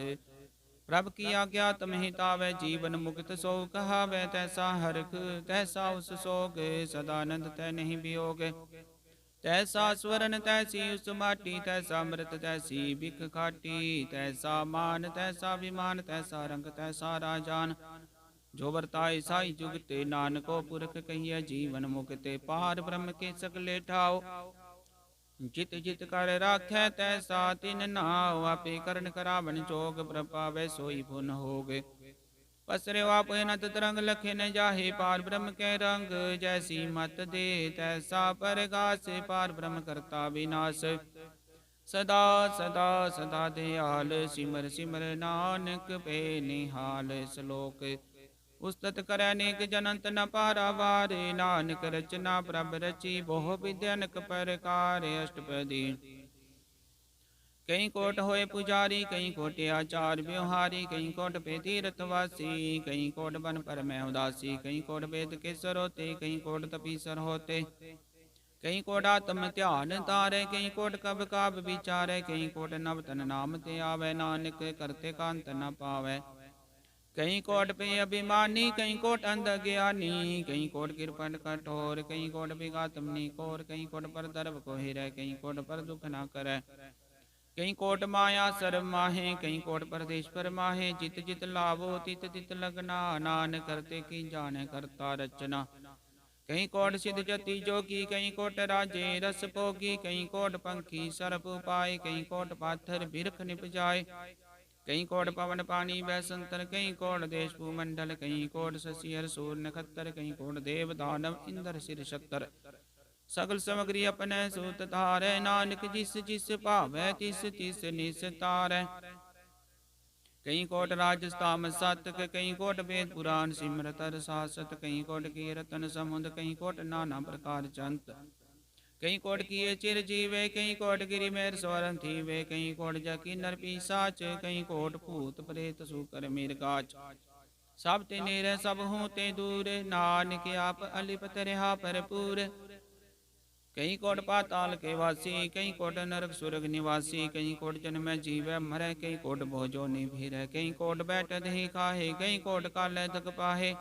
प्रभ की आज्ञा तम हितावै, जीवन मुक्त सो कहावै। तैसा हरख तैसा उस सोग, सदानंद तै नहीं वियोग। तैसा स्वरन तैसी उस माटी, तैसा अमृत तैसी बिख खाटी। तैसा मान तैसा विमान, तैसा रंग तैसा राजान। जो वर्ताए साई जुगते, नानको पुरख कहिए जीवन मुक्ते। पार ब्रह्म के सकले ठाओ, जित जित कर राखै तैसा तिन नाव। आपे करण करावन जोग, प्रपावै सोई पुन होग। पसरे आप नत तरंग लखे न जाहे, पार ब्रह्म के रंग। जैसी मत दे तैसा परगास, पार ब्रह्म करता विनाश। सदा सदा सदा दयाल, सिमर सिमर नानक पे निहाल। श्लोक उस्तत करै नेक जनंत न पारावारे, नानक रचना प्रभ रची बहु विद्यनक परकार। अष्टपदी कई कोट होए पुजारी, कई कोट आचार व्यवहारी। कई कोट पे तीर्थवासी, कई कोट बन पर मैं उदासी। कई कोट वेद के सर होते, कई कोट तपीसर होते। कई कोट आत्म ध्यान तारे, कई कोट कब काब विचारे। कई कोट नव तन नाम ते आवे, नानक करते कांत न पावे। कई कोट पे अभिमानी, कई कोट अंध ज्ञानी। कई कोट कृपण कठोर, कई कोट विघातम निकोर। कई कोट पर दर्भ को हिरै, कई कोट पर दुख न करै। कई कोट माया सर्व माहे, कई कोट परदेश पर माहे। जित जित लाभो तित तित लगना, नान करते की जाने करता रचना। कई कोट सिद्ध जति जोगी, कई कोट राजे रस भोगी। कई कोट पंखी सर्प पाए, कई कोट पाथर बिरख निप जाए। कई कोट पवन पानी बैसंतर, कई कोट देश भूमंडल, कई कोट शशि हर सूर नखत्तर, कई कोट देव दानव इंद्र सिर छत्तर। सगल समग्री अपने सूत तारै, नानक जिस जिस भावै तिस तिस निस्तारै। कई कोट राजस्थाम सातक, कई कोट वेद पुराण सिमरत सासत, कई कोट कीरतन समुद, कई कोट नाना प्रकार चंत। कई कोट किए चिर जीवे, कई कोट गिरि मेर स्वरन थीवे, कई कोट जकी नर पिशाच, कई कोट भूत प्रेत सुकर मिर्गाच। सब ते नेरे सब हों ते दूर, नानक आप अलिपत रहा भरपूर। कई कोट पाताल के वासी, कई कोट नरक सुरग निवासी, कई कोट जन्म जीवै मरै, कई कोट भोजो निभिरै, कई कोट बैठत ही खाहे, कई कोट काले तक पाहे।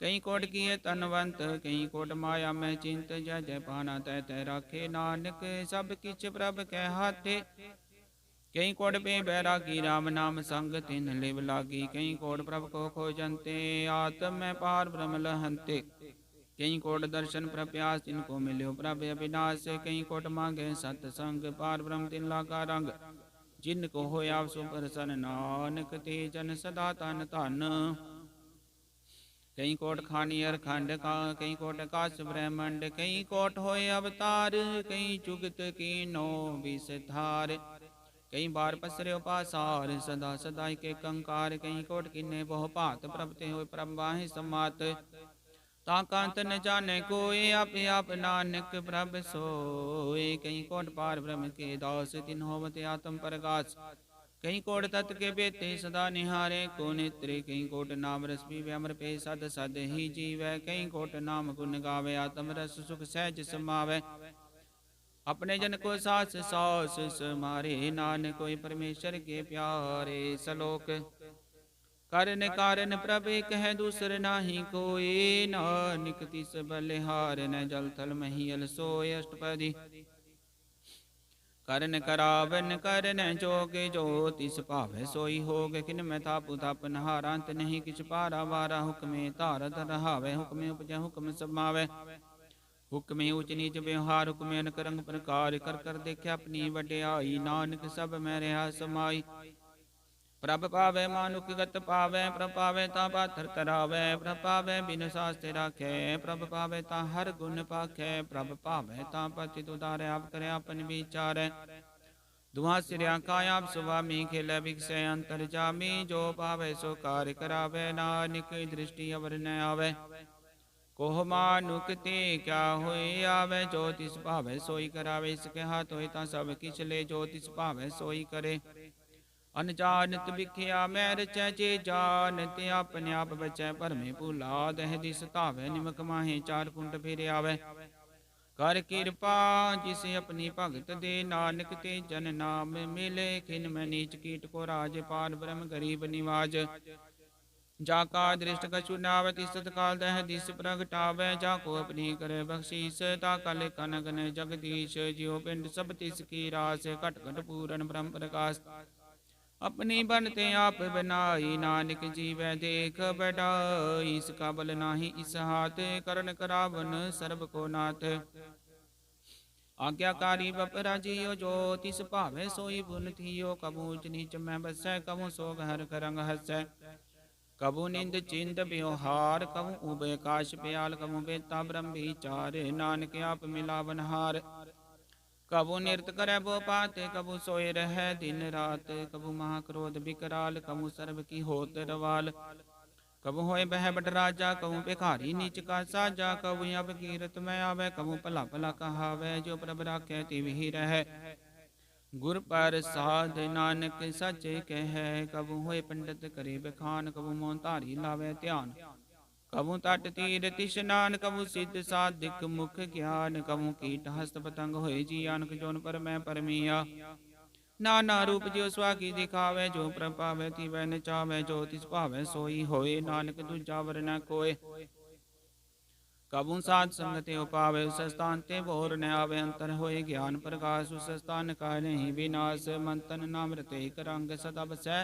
कई कोट किए तनवंत, कई कोट माया में चिंत, जय जय पाना तय तय राखे, नानक सब किछ प्रभ कै हाथे। कई कोट पे बैरागी, राम नाम संग तिन लिव लागी, कई कोट प्रभ को खोजंते, आत्म में पार ब्रह्म लहंते। कई कोट दर्शन प्रप्यास, तिनको मिल्यो प्रभ अविनाश, कई कोट मांगे सत्संग, पार ब्रह्म तिन लागा रंग। जिनको होया सुप्रसन्न, नानक ते जन सदा तन धन। कई कोट खानी अर खंड का, कई कोट आकाश ब्रह्मंड, कई कोट होए अवतार, कई जुगत कीनो विस्तार। कई बार पसरे पासार, सदा सदा के कंकार, कई कोट किन्ने बहु भात, प्रभ ते होए प्रभ बाहि समात। ताकांत न जाने कोई, आप आप नानक प्रभ सोए। कई कोट पार ब्रह्म के दास, तिन होवत आत्म प्रकाश। कई कोट तत् के बेते सदा निहारे को नेत्रे, कई कोट नाम रस पीवे अमर पे सद सद ही जीवै। कई कोट नाम गुण गावे, आत्म रस सुख सहज समावै। अपने जन को सास सास समारे, नानक कोई परमेश्वर के प्यारे। सलोक करन कारण प्रभ एक है, दूसर नाही कोई, नानक तिस बलिहार न जल थल महियल सोय। अष्टपदी करन करावन करन जोग, जो तिस भावै सोई होग। किन मैं थापु थापन हारांत, नहीं किछ पारा वारा, हुक्मे धारत रहावै, हुक्मे उपजै हुक्म समावै। हुक्मे ऊच नीच व्यवहार, हुक्मे अनक रंग प्रकार, कर कर देखे अपनी वड्याई, नानक सब मैं रहा समाई। प्रभ पावै मानुक गत पावै, प्रभ पावै ता पाथर तरावै, प्रभ पावै बिन शास्त्र राखै, प्रभ पावै ता हर गुण पाखै, प्रभ पावै ता पतित उदारै, आप करे अपन विचारै। दुआ सिरिया का आप सुवामी, खेलै बिकसै अंतर जामी, जो पावै सो कार्य करावै, नानक दृष्टि अवर न आवै। कोह मानुक ते क्या होए आवै, जो तिस भावै सोई करावे, इसके हाथ होए ता सब किछ ले, जो तिस भावै सोई करे। अनजानत बिख्या मैं रचै, जे जानत अपने आप बचै, भरमे भूला दह दिस धावै, निमक माहे चार कुंट फिर आवै। कर कृपा जिसे अपनी भगत दे, नानक ते जन नाम मिले, खिन मैं नीच कीट को राज, पार ब्रह्म गरीब निवाज। जाका दृष्ट कछु नावै, तिस तत्काल दह दिस प्रगटावै, जाको अपनी करे बख्शीस, ताका लेखा न गने जगदीश। जियो पिंड सब तिस की रास, घट घट पूरन ब्रह्म प्रकाश। अपनी बनते आप बनाई, नानक जीवै देख बढ़ाई, इसका बल नाही इस हाथ, करण करावन सर्ब को नाथ। आज्ञाकारी बपरा जियो, जो तिस भावै सोई पुन थियो, कबू ऊच नीच मैं बसै, कबू सोग हर करंग हसै। कबू निंद चिंद व्यवहार, कबू उबय काश प्याल, कबू बेता ब्रह्म विचार, नानक आप मिलावन हार। कबू निरत करे बो पात, कबू सोए रह दिन रात, कबू महाक्रोध विकराल, कबू सर्व की होत रवाल। कबू होए बह बट राजा, कबू भिखारी नीच का साजा, कबू अब कीरत में आवे, कबू भला भला कहावै, जो प्रभ राखे तिवहि रह। गुर प्रसाद नानक सच कह, कबू होए पंडित करे बखान, कबू मोह धारी लावे ध्यान। कबू तट तीर स्नान, कबू सिद्ध साधिक मुख ज्ञान, कबू कीट हस्त पतंग होए जियानक, जोन पर मैं परमिया। नाना रूप जो स्वाकी दिखावे, जो प्रभ पावै तिवै नचावै, जो तिस भावै सोई होए, नानक दूजा वर न कोय। कबू साध संगत उपावे, उस स्थान ते भोर न आवे, अंतर होए ज्ञान प्रकाश, उस स्थान का नहीं विनाश। मंतन नाम रते एक रंग, सदा बसै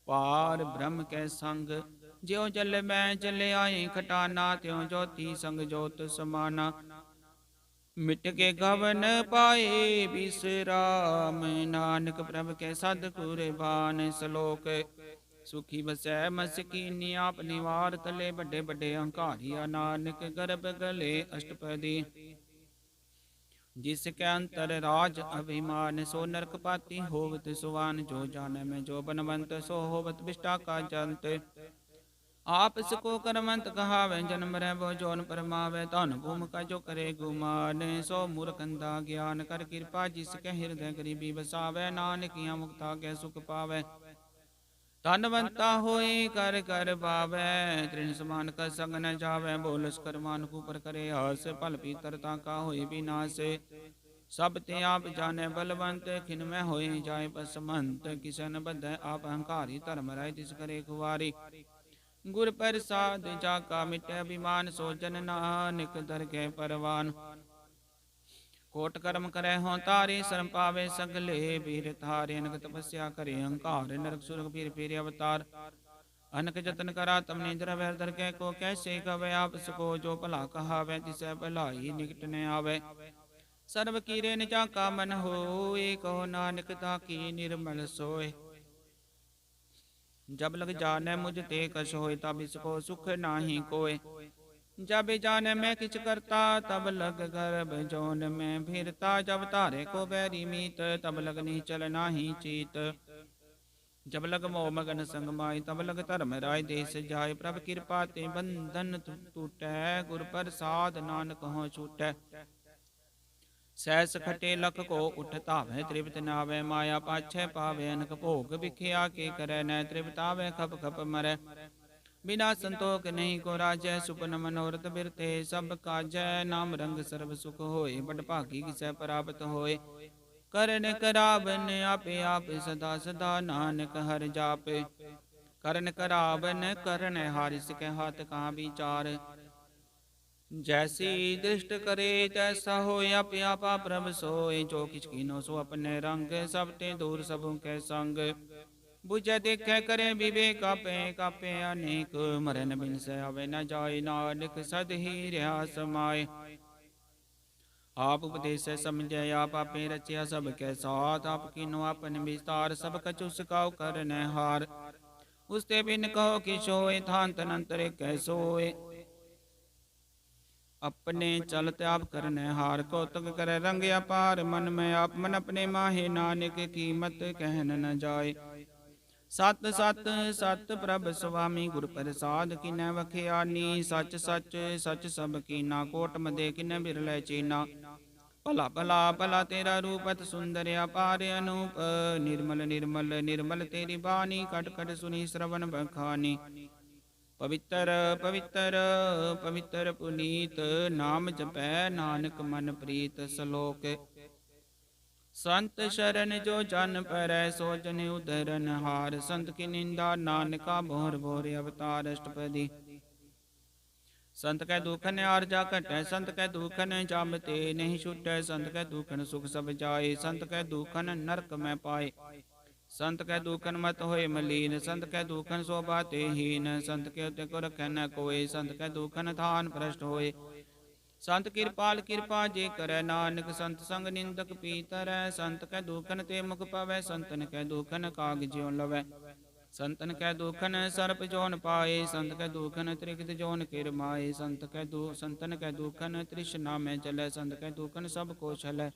पार ब्रह्म कै संग। ज्यो जल मैं जल आए खटाना, त्यों ज्योति संग ज्योत समाना। मिट के गवन पाए विश्राम, नानक प्रभ के सद कुरबान। श्लोक सुखी बसै मसकीनी, आप निवार तले बड़े बड़े अहंकारिया। नानक गर्भ गले अष्टपदी, जिसके अंतर राज अभिमान। सो नरक पाती होवत सुवान, जो जाने में जो बनवंत। सो होवत विष्टा का जंत, आप सको करमंत कहावे। जन्म रह वो जोन परमावे, धन भूम का जो करे गुमान। सो मूर्खंदा ज्ञान कर कृपा, जिसके हृदय गरीबी बसावे। नानकिया मुक्ता के सुख पावे, धनवंता होए कर कर पावे। तृण समान का संग न जावे, बोलस करमान कुपर करे आस। फल पीतरता का होए विनाश, सब ते आप जाने बलवंत। खिन में होए जाए बसमंत, किसन बध आप अहंकारी। धर्म राय तिस करे कुवारी, गुर प्रसाद जाका मिटे अभिमान। सो जन नानक दर के परवान, कोट कर्म करे हों तारे। शर्म पावे सगले वीर थारे, अनक तपस्या करे अहंकार। नरक सुरग पीर पीर अवतार, अनक जतन करा तम निद्र वैर दर के। को कैसे कवे आप सको, जो भला कहावे तिसै भलाई निकट न आवे। सर्व कीरे निजा का मन होए, कहो नानक ताकी निर्मल सोए। जब लग जाने मुझ ते कछ होए, तब इसको सुख नाही कोय। जब जाने मैं किछ करता, तब लग गर्भ जोन में फिरता। जब तारे को बैरी मीत, तब लग नीचल नाही चीत। जब लग मोह मगन संग माई, तब लग धर्म राय देश जाय। प्रभ कृपा ते बंधन टूटै, गुर प्रसाद नानक हों छूटै। सहस खटे लख को उठतावे, तृप्त नावे माया पाछे पावे। अनक भोग बिखिया के करे, न तृप्तावे खप खप मरै। बिना संतोख नहीं को राजै, सुपन मनोरथ बिरते सब काजै। नाम रंग सर्व सुख होए, बड़ भागी किसै प्राप्त होए। करन करावन आपे आप, सदा सदा नानक हर जापे। करन करावन करन हारि, सिकै हाथ कहाँ विचार। जैसी दृष्ट करे तैसा होय, आप आपा प्रभ सोय। जो किछ कीनो सो अपने रंग, सब ते दूर सबों के संग। बुझे देखे करे विवेक, आपे कापे अनेक। मरन बिन से आवे न जाय, नानक सद ही रहा समाय। आप उपदेश समझे आप आपे रचिया, सब के साथ। आप कीनो अपन विस्तार, सब कछु सिखाओ करन हार। उसते बिन कहो कि सोय, थान तन अंतर कै सोय। अपने चलत आप करने हार, कौतुक करे रंग अपार। मन में आप मन अपने माहे, नानक कीमत कहन न जाय। सत सत सत प्रभ स्वामी, गुर प्रसाद किनै वखियानी। सच सच सच सब कीना, कोट मदे किनै बिरलै चीना। भला भला भला तेरा रूप अति सुंदर अपार अनूप। निर्मल निर्मल निर्मल तेरी बानी, कट कट सुनी श्रवण बखानी। पवित्र पवित्र पवित्र पुनीत, नाम जपै नानक मन प्रीत। श्लोक संत शरण जो जन परै, सो जन उदरन हार। संत की निंदा नानका, भोर भोर अवतार। अष्टपदी संत कै दुखन आरजा घटै, संत कै दुखन जम ते नहीं छुटै। संत कै दुखन सुख सब जाए, संत कै दुखन नरक में पाए। संत कै दुखन मत होए मलीन, संत कै दुखन शोभा ते हीन। संत के उते को रखै न कोय, संत कै दुखन थान भ्रष्ट होए। संत कृपाल कृपा जे करे, नानक संत संग निंदक पीतरै। संत कै दुखन ते मुख पवै, संतन कै दुखन काग ज्यों लवै। संतन कै दुखन सर्प जोन पाए, संत कै दुखन त्रिगत जोन किर माए। संतन कै दुखन तृष्णा में जलै, संत कै दुखन सब को छलै।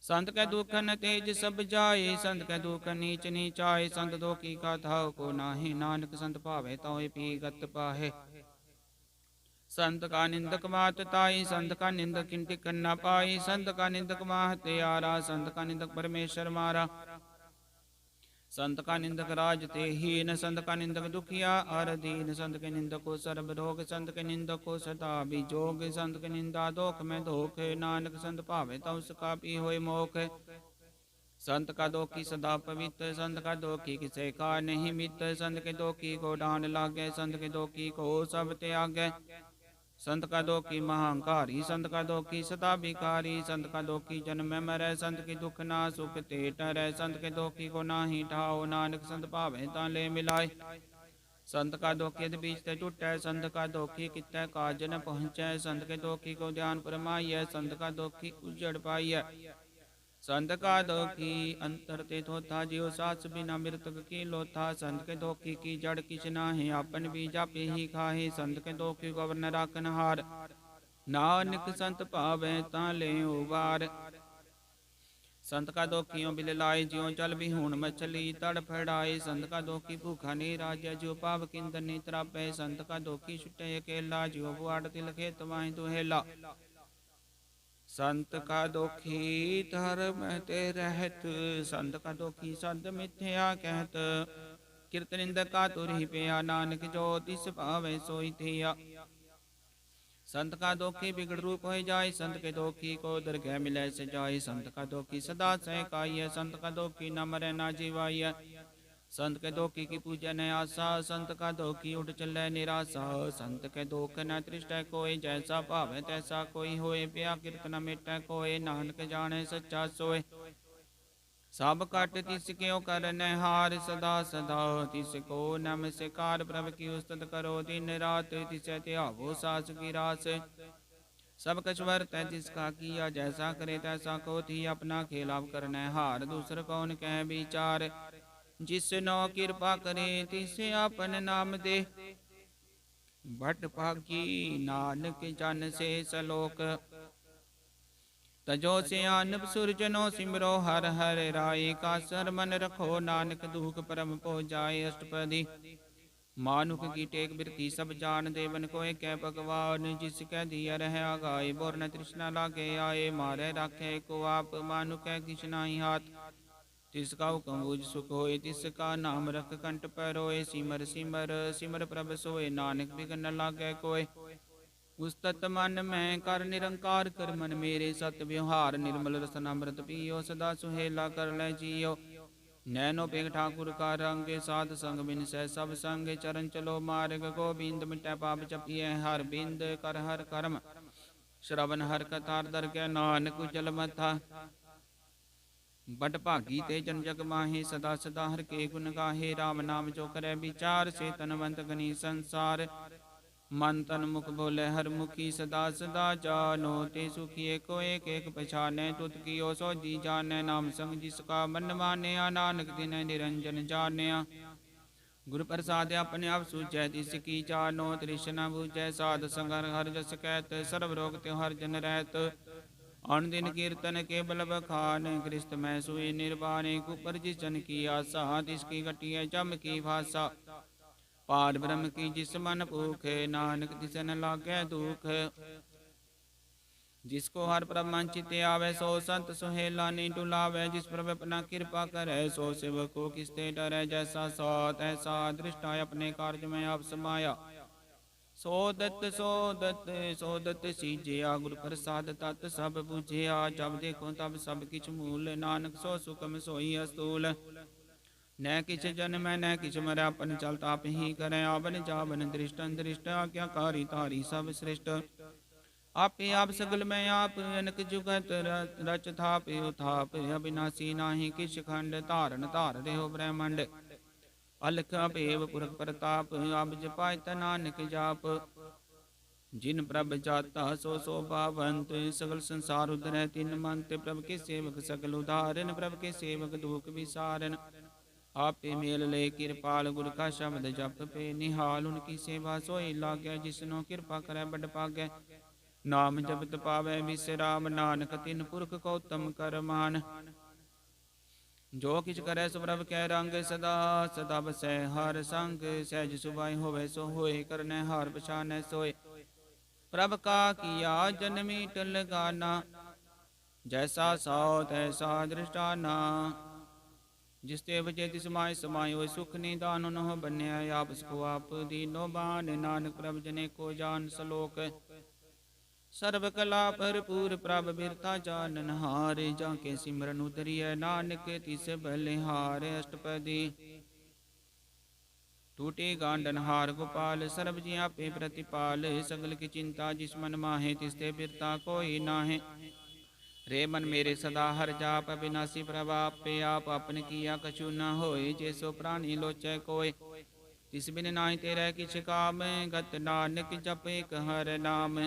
संत कै दुखन तेज सब जाए, संत कै दुखन नीच नीचाए। संत दो की गाथाओ को नाहि, नानक संत पावे तोय पी गत पाहे। संत का निंदक मात ताई, संत का निंदक किन टिकन न पाई। संत का निंदक माह त्यारा, संत का निंदक परमेश्वर मारा। संत का निंदक राज ते हीन, संत का निंदक दुखिया अर दीन। संत के निंदक को सर्ब रोग, संत के निंदक को सदा विजोग। संत के निंदा दोख में दोख, नानक संत पावे तौ उसका पी होय मोख। संत का दोखी सदा पवित्र, संत का दोखी किसे का नहीं मित। संत के दोखी को डांड लागे, संत के दोखी को सब त्यागे। संत का दोखी महांकारी, संत का दोखी सदा भिखारी। संत का दोखी जन्म में मरै, संत की दुख ना सुख ते टरै। संत के दोखी को नाही ठाओ, नानक संत पावे ताले मिलाए। संत का दोखी यदि बीच ते टूटै, संत का दोखी कितै काज न पहुँचै। संत के दोखी को ध्यान फरमाइए, संत का दोखी उजड़ पाइए। संत का दोखी अंतर ते थोथा, जियो सास बिना मृतक की लोथा। संत के दोखी की जड़ किछ नाहि, आपन बीज आपे ही खाहे। संत के दोखी गवर्न राखन हार, नानक संत पावै तां ले उबार। संत का दोखियों बिल लाए, ज्यों जल विहूण मछली तड़ फड़ाए। संत का दोखी भूखा नहीं राजा, ज्यों पाव किंदन नहीं त्रापै। संत का दोखी छुटे अकेला, ज्यों बुआड़ तिल खेत वाहि दुहेला। संत का दोखी धर्म ते रहत, संत का दोखी सद मिथ्या कहत। कीर्तनिंद का तुर ही पिया, नानक जो तिस पावै सोई थिया। संत का दोखी बिगड़ रूप हो जाए, संत के दोखी को दरगह मिले से जाए। संत का दोखी सदा सहकाइय, संत का दोखी न मरे न जीवाइय। संत के दोखी की पूजा न आशा, संत का दोखी उठ चले निराशा। संत के दोख न तृष्टै कोय, जैसा भावे तैसा कोई होए। पिया कीर्तन मिटै कोय, नानक जाने सच्चा सोय। सब कट तिसको करन हार, सदा सदा तिसको नमस्कार। प्रभु की उस्तत करो दिन रात, तिसे त्यागो सास की रास। सब कछ वर्तै जिसका किया, जैसा करे तैसा को थी। अपना खेलाव करन हार, दूसर कौन कह विचार। जिसनो कृपा करे तिसे आपन नाम दे, भट भागी नानक जन से सलोक। तजो से आनब सुरजनो सिमरो, हर हर राय का सर मन रखो। नानक दुख परम पो जाए अष्टपदी, मानुख की टेक बिरती सब जान। देवन कोय कै भगवान, जिसकै दिया रह आगाए। बोर न तृष्णा लागे आए, मारे राखे को आप। मानुख किछ नाही हाथ, तिसका हुक्म बुझ सुख होए। तिसका नाम रख कंठ पर रोए। सिमर सिमर सिमर प्रभ सोए, नानक बिघन न लागे कोय। उस्तत मन में कर निरंकार, कर मन मेरे सत व्यवहार। निर्मल रसन अमृत पियो, सदा सुहेला कर ले जियो। नैनो पेग ठाकुर का रंग, साध संग बिन सह सब संग। चरण चलो मार्ग गोबिंद, मिटै पाप जपिए हर बिंद। कर हर कर्म श्रवण हर कथा, दर के नानक उजल मथा। बट भागी ते जन जग माहे, सदा सदा हर के गुण गाहे। राम नाम जो करे विचार, से तनवंत गनी संसार। मन तन मुख बोले हर मुखी, सदा सदा जानो ते सुखिए। को एक एक पछाने, तुत कियो सो जी जाने। नाम संग जिसका मन मानया, नानक दिन निरंजन जानया। गुरु प्रसाद अपने आप सूझै, तिसकी जानो तृष्णा बुझै। साध संग हर जस कहत, सर्व रोग त्योहार जन रहत। अन दिन कीर्तन के बल बखान, कृष्ण मैं सुई निर्वाणे। कुपर जिस जन की आशा, तिसकी घटिया जम की भाषा। पार ब्रह्म की जिस मन भूख, नानक तिस न लागे दुख। जिसको हर प्रभ मन चित्ते आवे, सो संत सुहेला नहीं डुलावे। जिस प्रभ अपना कृपा करे, सो सेवक को किसते डरे। जैसा साथ ऐसा दृष्टा, अपने कार्य में आप समाया। सोदत सोदत सोदत सीजिया, गुरु प्रसाद तत् सब बुझिया। जब देखो तब सब किछ मूल, नानक सो सुखम सोई अस्तूल। न किछ जन्म न किछ मरै, अपन चलत आप ही करै। आवन जावन दृष्टन दृष्ट, आज्ञाकारी तारी सब सृष्ट। आपे आप सगल में आप, अनक जुगत रच थाप उथाप। अविनाशी नाही किछ खंड, धारण धार रहो ब्रह्मंड। अलख अभेव पुरख प्रताप, अब जपाय नानक जाप। जिन प्रभ जाता सो शोभावंत, सगल संसार उधरै तिन मंत। प्रभ के सेवक सगल उदाहरण, प्रभ के सेवक दुख विसारन। आपे मेल ले कृपाल, गुर का शब्द जप पे निहाल। उनकी सेवा सोई लागै, जिसनो कृपा करे बड़ पागै। नाम जपत पावै विश्राम, नानक तिन पुरख को उत्तम कर मान। जो किछ करे सो प्रभ कै रंग, सदा सदा बसै हर संग। सहज सुभाय होवे सो होए, करनै हार पछानै सोए। प्रभ का किया जन्मीट लगाना, जैसा सौ तैसा दृष्टाना। जिस ते बजे तिस माय समाय, होय सुख निदान उन्हों बन्या। आपस को आप दीनो बान, नानक प्रभ जने को जान सलोक। सर्व कला भरपूर प्रभ बिरता जानन हार। जाके सिमरन उतरिय नानक तिस बलिहार। अष्टपदी टूटे गांडन हार गोपाल, सर्व जिया पे प्रतिपाल। सगल की चिंता जिस मन माहे, तिसते बिरता कोई नाहे। रे मन मेरे सदा हर जाप, अविनाशी प्रभाप पे आप। अपन किया कछु न होए, जैसो प्राणी लोचै कोय। तिस बिन नाहि तेरै किछ काम, गत नानक जप एक हर नाम।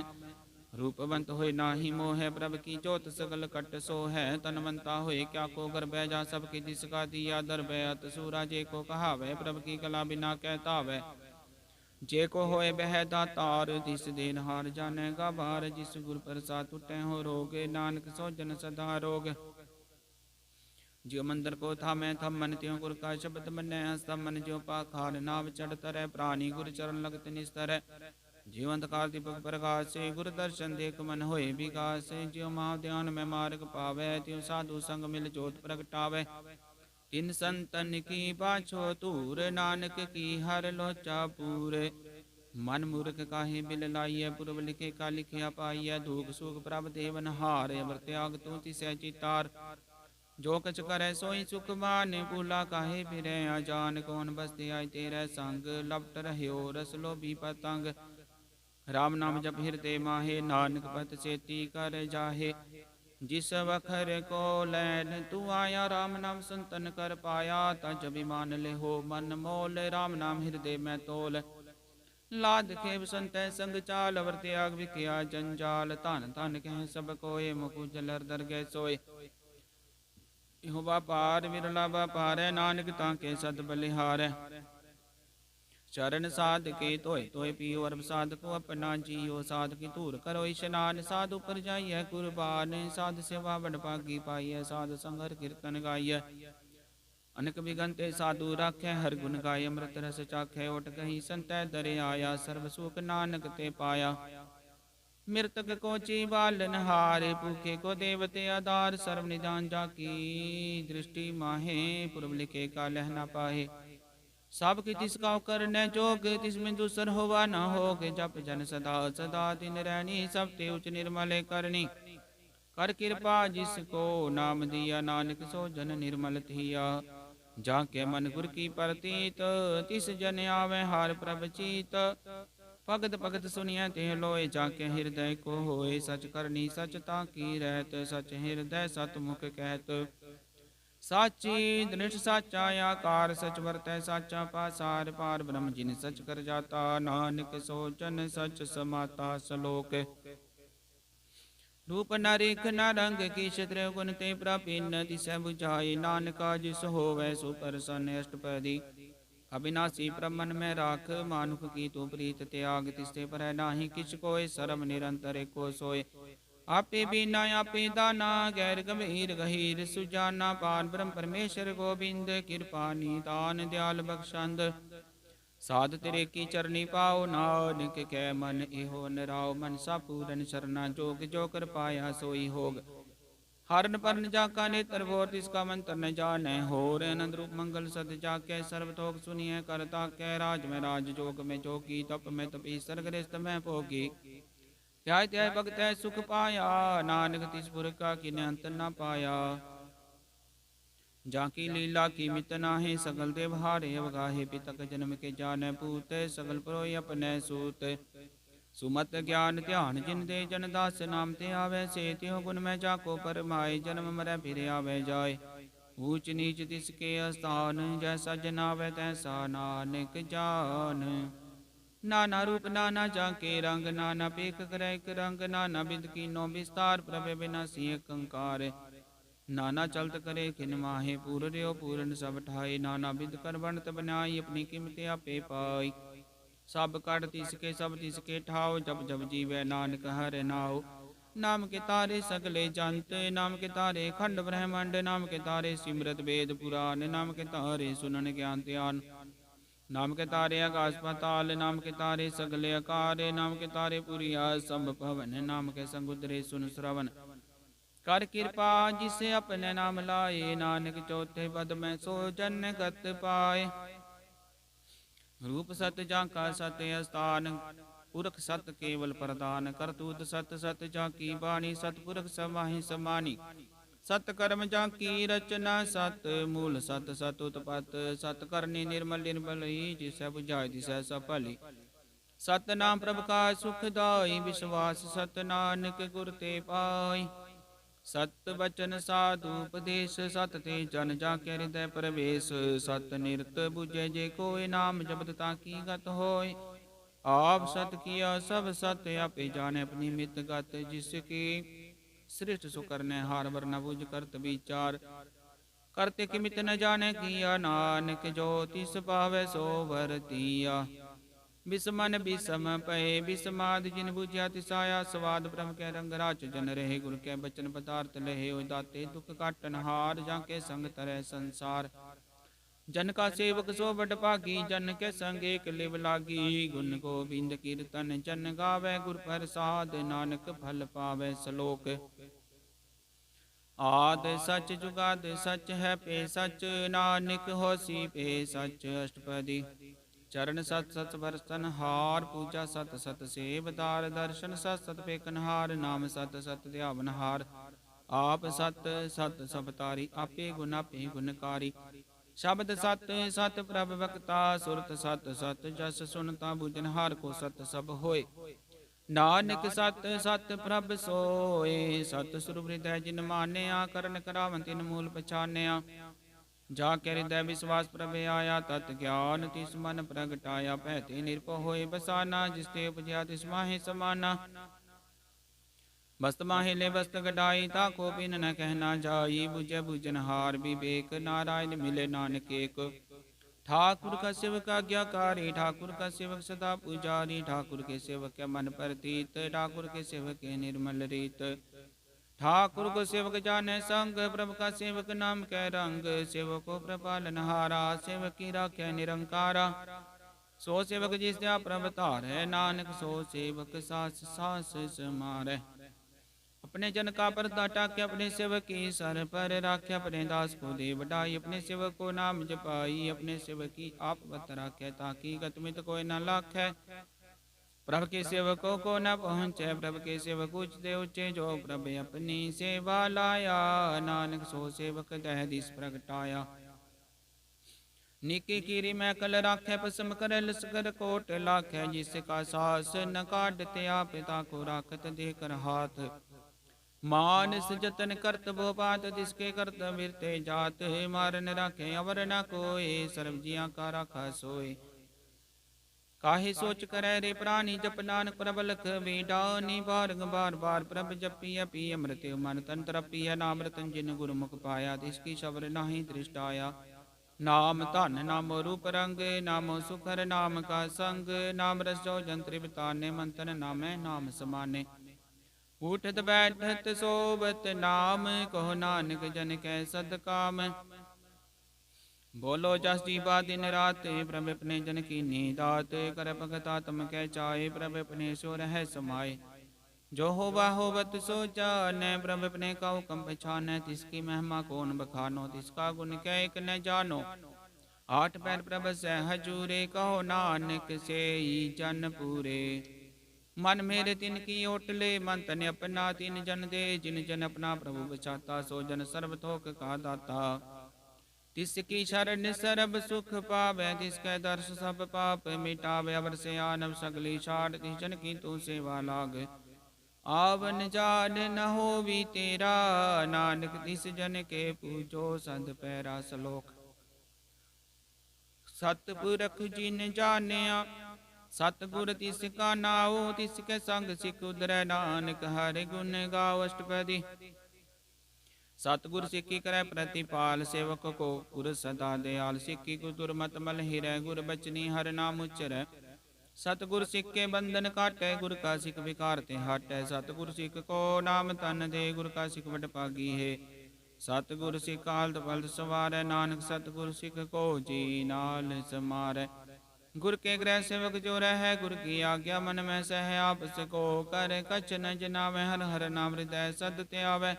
रूपवंत होए नाही मोह, प्रभ की जोत सकल कट सो है। तनवंता होए क्या को गर्भै, जा सबके जिसका दिया दरबै। अत सूरा जे को कहावै, प्रभ की कला बिना कहता वै। जे को होए बह दातार, तिस देनहार जानेगा बार। जिस गुर प्रसाद टूटै हो रोग, नानक सो जन सदा रोग। ज्यों मंदिर को था मैं थम मन, त्यों गुर का शब्द मनै हंसता मन। ज्यों पाखार नाव चढ़ तरह, प्राणी गुर चरण लगत निस्तर। ज्यों अंधकार दीपक प्रकाशे, गुर दर्शन देख मन होए विकास। ज्यों महाध्यान में मार्ग पावै, त्यों साधु संग मिल जोत प्रगटावै। तिन संतन की बाछो तूर, नानक की हर लोचा पूर। मन मूर्ख काहे बिल लाइय, पूर्व लिखे का लिखिया पाइय। धूख सूख प्रभ देवन हार, अवर त्याग तू तिसै चितार। जो कछ करे सोई सुख मान, भूला काहे फिरै अजान। कौन बसते आए तेरे संग, लपट रह्यो रस लोभी पतंग। राम नाम जप हृदय माहे, नानक पत सेती कर जाहे। जिस वखर को लैन तू आया, राम नाम संतन कर पाया। तज अभिमान ले हो मन मोल, राम नाम हृदय में तोल। लाद खेब संत संग चाल, अवर त्याग विख्या जंजाल। धन धन कह सब कोय, मुकु जलर दर गए सोय। इहो व्यापार विरला व्यापार है, नानक ताके सद बलिहार। चरण साध के तोय तोय पियो, अरब साध को अपना जियो। साध की धूर करो स्नान, साधु पर जाइए कुर्बान। साध सेवा बड़ भागी पाइय, साध संगर कीर्तन गाइय। अनक विगंते साधु राखै, हर गुण गाय अमृत रस चाखै। ओट कही संतै दरे आया, सर्व सुख नानक ते पाया। मृतक को जीवालन हारे, भूखे को देवते आधार। सर्व निधान जाकी दृष्टि माहे, पूर्व लिखे का लह न पाहे। सब की तिसका करने जोग, तिसमें दूसर होवा न होग। जप जन सदा सदा दिन रहनी, सब ते उच निर्मल करनी। कर कृपा जिसको नाम दिया, नानक सो जन निर्मल थिया। जाके मन गुर की प्रतीत, तिस जन आवे हार प्रभ चीत। भगत भगत सुनिया ते लोय, जाके हृदय को होए। सच करनी सच ताकी रहत, सच हृदय सतमुख कहत। साची दृढ़ साचा आकार, सच वर्तै साचा पासार। पार ब्रह्म जिन सच कर जाता, नानक सो जन सच समाता। सलोक रूप न रेख न रंग, की क्षत्र गुण ते प्रपीन। तिसै बुझाए नानका, जिस होवै सो प्रसन्न अष्टपदी। अविनाशी प्रमन में राख, मानुख की तू प्रीत त्याग। तिसते पर नाही किछ कोय, सरम निरंतर एको सोय। आपे बीना आपे दाना, गैर गंभीर गहीर सुजाना। पार ब्रह्म परमेश्वर गोविंद, कृपा निदान दयाल बख्शंद। साध तेरे की चरनी पाओ, नानक कै मन एहो निराओ। मनसा पूरन शरणा, जोग जो कर पाया सोई होग। हरण परण जाका नेत्र भोर, तिसका मंत्र न जाने होर। आनंद रूप मंगल सद जाके, सर्वतोक सुनिए करता कै। राज में राज, जोग में जोगी, तप में तपी, सर्गरिस्त में भोगी। त्याय त्याय भगत सुख पाया, नानक तिस पुर का किन्हीं अंत न पाया। जाकी लीला की मित नाहे, सगल देव हारे अवगाहे। पितक जन्म के जाने पूत, सगल प्रोय अपने सूत। सुमत ज्ञान ध्यान जिन दे, जन दास नाम ते आवे से। त्यों गुण में जाको परमाए, जन्म मरै फिर आवे जाय। ऊंच नीच तिसके स्थान, जैसा जनावे तैसा नानक जान। नाना रूप नाना जाके रंग, नाना पेख करे एक रंग। नाना बिद कीनो विस्तार, प्रभे बिनासी एक अंकार। नाना चलत करे खिन माहे, पूर रयो पूरन सब ठाए। नाना बिद कर बनत बनाई, अपनी कीमत आपे पाई। सब कट तिसके सब तिसके ठाओ, जब जब जीवै नानक हर नाओ। नाम के तारे सगले जंत, नाम के तारे खंड ब्रह्मांड। नाम के तारे सिमरत वेद पुराण, नाम के तारे सुनन ज्ञान ध्यान। नाम के तारे आकाश पाताल, नाम के तारे सगले आकार। नाम के तारे पुरिया सब भवन, नाम के संगुदरे सुन श्रवण। कर कृपा जिसे अपने नाम लाए, नानक चौथे पद में सो जन गत पाए। रूप सत जाका सत्य स्थान, पुरख सत केवल प्रदान। करतूत सत सत जाकी बाणी, सतपुरख समाहि समानी। सत कर्म जाकी रचना सत, मूल सत सत उत्पत। सत करनी निर्मल निर्मल ही, जिसै बुझाए तिसै सफली। सत नाम प्रभ का सुखदाई, विश्वास सत नानक गुर ते पाई। सत बचन साधु उपदेश, सत ते जन जाके हृदय प्रवेश। सत निरत बुझे जे कोय, नाम जपत ताकी गत होय। आप सत किया सब सत, आपे जाने अपनी मित गत। जिसकी सृष्ट सुकरने हार, वरना बुझ करत विचार। करते किमित न जाने किया, नानक जो तिस पावे सो वरतिया। बिसमन बिसम पए बिसमाद, जिन बुझिया तिसाया स्वाद। ब्रह्म के रंग राच जन रहे, गुर के बचन पदार्थ लहे। ओ दाते दुख काटन हार, जाके संग तरह संसार। जन का सेवक सो बड़ भागी, जन के संग एक लिव लागी। गुण गोविंद कीर्तन जन गावे, गुर प्रसाद नानक फल पावे। श्लोक। आद सच जुगाद सच है पे सच, नानक होसी पे सच। अष्टपदी। चरण सत सत बरसन हार, पूजा सत सत सेवदार। दर्शन सत सत पेखनहार, नाम सत सत ध्यावनहार। आप सत सत सबतारी, आपे गुण आपे गुणकारी। शब्द सत सत प्रभ भक्ता, सुरत सत सत जस सुनता। बुझनहार को सत सब होय, नानक सत सत प्रभ सोय। सत स्वरूप हृदय जिन मानया, करन करावन तिन मूल पछानया। जाके हृदय विश्वास प्रभ आया, तत् ज्ञान तिस मन प्रगटाया। पैते निरपो होय बसाना, जिसते उपजया तिस माहे समाना। बस्त माहे ले बस्त गडाई, ताको बिन न कहना जाई। बुझे बुझनहार विवेक, नारायण मिले नानक एक। ठाकुर का सेवक आज्ञाकारी, ठाकुर का सेवक सदा पुजारी। ठाकुर के सेवक के मन प्रतीत, ठाकुर के सेवक के निर्मल रीत। ठाकुर को सेवक जाने संग, प्रभु का सेवक नाम कै रंग। सेवक को प्रपालनहारा, सेवक की राख्या निरंकारा। सो सेवक जिसया प्रभ तारै, नानक सो सेवक सास सास समारै। अपने जन का परदा टाके, अपने सेवक की सर पर राखे। अपने दास को दे बढ़ाई, अपने सेवक को नाम जपाई। अपने सेवक की आप बत राखे, ताकि गतमित कोई न लाखे। प्रभु के सेवकों को न पहुँचे, प्रभु के सेवक ऊंचे ऊंचे। जो प्रभु अपनी सेवा लाया, नानक सो सेवक दह दिस प्रगटाया। निकी कीरी मैं कल राखे, पसम कर लसकर कोट लाखे। जिसका सास न काटते, आप पिता को राखत देकर हाथ। मानस जतन करत बो बात, जिसके करत बिरते जात। मारन राखे अवर न कोय, सर्व जिया का राखा सोय। काहे सोच करे रे प्राणी, जप नानक प्रबलख बीडानी। बार बार बार प्रभ जपिय पी, अमृत मन तन तरपिय। नाम रतन जिन गुरुमुख पाया, तिसकी सबर नाही दृष्टाया। नाम धन नाम रूप रंग, नामो सुखर नाम का संग। नाम रस जो जंत्र बिताने, मंतन नामे नाम समाने। उठत बैठत सोबत नाम, कहो नानक जन कै सद काम। बोलो जस जीवा दिन रात, प्रभ अपने जन की नीदात। कर भगता तम कै चाहे, प्रभ अपने सो रह समाये। जो होवा होवत सो जाने, प्रभ अपने का हुक्म पछाने। तिसकी महिमा कौन बखानो, तिसका गुण कै एक न जानो। आठ पैर प्रभ सह हजूरे, कहो नानक से जन पूरे। मन मेरे तिन की ओटले, मन तन अपना तिन जन दे। जिन जन अपना प्रभु बचाता, सो जन सर्व थोक का दाता। तिसकी शरण सर्ब सुख पावे, तिसके दर्श सब पाप मिटावे। अवर से आनव सगली छाड़, तिस जन की तू सेवा लाग। आवन जान न हो भी तेरा, नानक तिस जन के पूजो सद पैरा। श्लोक। सतपुरख जिन जानिया, सतगुर तिसका नाओ। तिसके संग सिख उधरै, नानक हरि गुण गाओ। अष्टपदी। सतगुर सिक्खी करे प्रतिपाल, सेवक को गुर सदा दयाल। सिक्खी गुर दुर्मत मल हिरै, गुर बचनी हर नाम उच्चरै। सतगुर सिख के बंधन काटै, गुर का सिख विकार ते हटै। सतगुर सिख को नाम तन दे, गुर का सिख बड़ पागी है। सतगुर सिख हालत पलत सवारै, नानक सतगुर सिख को जी नाल समारै। गुर के गृह सेवक जो रह, गुर की आज्ञा मन में सह। आपस को कर कछ न जनावै, हर हर नाम हृदय सद त्यावै।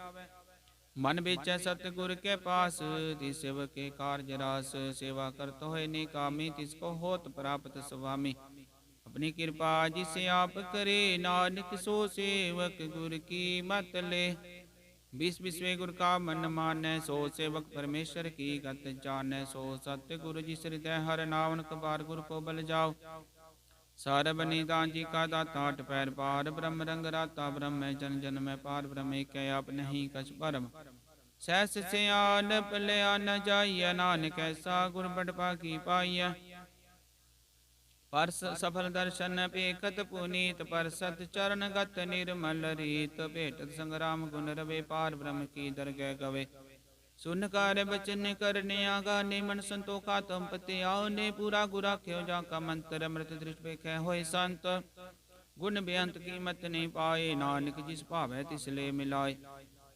मन बेचै सतगुर के पास, तिस सेवक के कार्य रास। सेवा करत होय निकामी, तिसको होत प्राप्त स्वामी। अपनी कृपा जिसे आप करे, नानक सो सेवक गुर की मत ले। विस विश्वे गुर का मन मानै, सो सेवक परमेश्वर की गत जानै। सो सतगुरु जिस हृदय हर नावन, कबार गुर को बल जाओ। ਸਰਬ ਨਿਦਾਨ ਜੀ ਕਾ ਦਾਤਾ ਅਟ ਪੈਰ ਪਾਰ ਬ੍ਰਹਮ ਰੰਗ ਰਾਤਾ ਬ੍ਰਹਮ ਮੈਂ ਜਨ ਜਨ ਮੈਂ ਪਾਰ ਬ੍ਰਹਮ ਏਕੈ ਆਪ ਨਹੀਂ ਕਛ ਭਰਮ ਸਹਿਸ ਸਿਆਨ ਪਲਿਆ ਨ ਜਾਈਐ ਨਾਨਕ ਐਸਾ ਗੁਰ ਬੜ ਪਾਕੀ ਪਾਈਐ ਪਰਸ ਸਫਲ ਦਰਸ਼ਨ ਪੇਖਤ ਪੁਨੀਤ ਪਰਸਤ ਚਰਨ ਗਤ ਨਿਰਮਲ ਰੀਤ ਭੇਟਤ ਸੰਗਰਾਮ ਗੁਣ ਰਵੇ ਪਾਰ ਬ੍ਰਹਮ ਕੀ ਦਰਗਹਿ ਗਵੇ ਸੁਨ ਕਾਰ ਬਚਨ ਕਰਨਿਆ ਗਾਨੇ ਮਨ ਸੰਤੋਖਾ ਤੁਮ ਪਤੇ ਆਓ ਨੇ ਪੂਰਾ ਗੁਰ ਆਖਿਓ ਜਾ ਕਾ ਮੰਤਰ ਅੰਮ੍ਰਿਤ ਦ੍ਰਿਸ਼ ਵੇਖੈ ਹੋਏ ਸੰਤ ਗੁਣ ਬੇਅੰਤ ਕੀਮਤ ਨਹੀਂ ਪਾਏ ਨਾਨਕ ਜਿਸ ਭਾਵੈ ਤਿਸ ਲੈ ਮਿਲਾਏ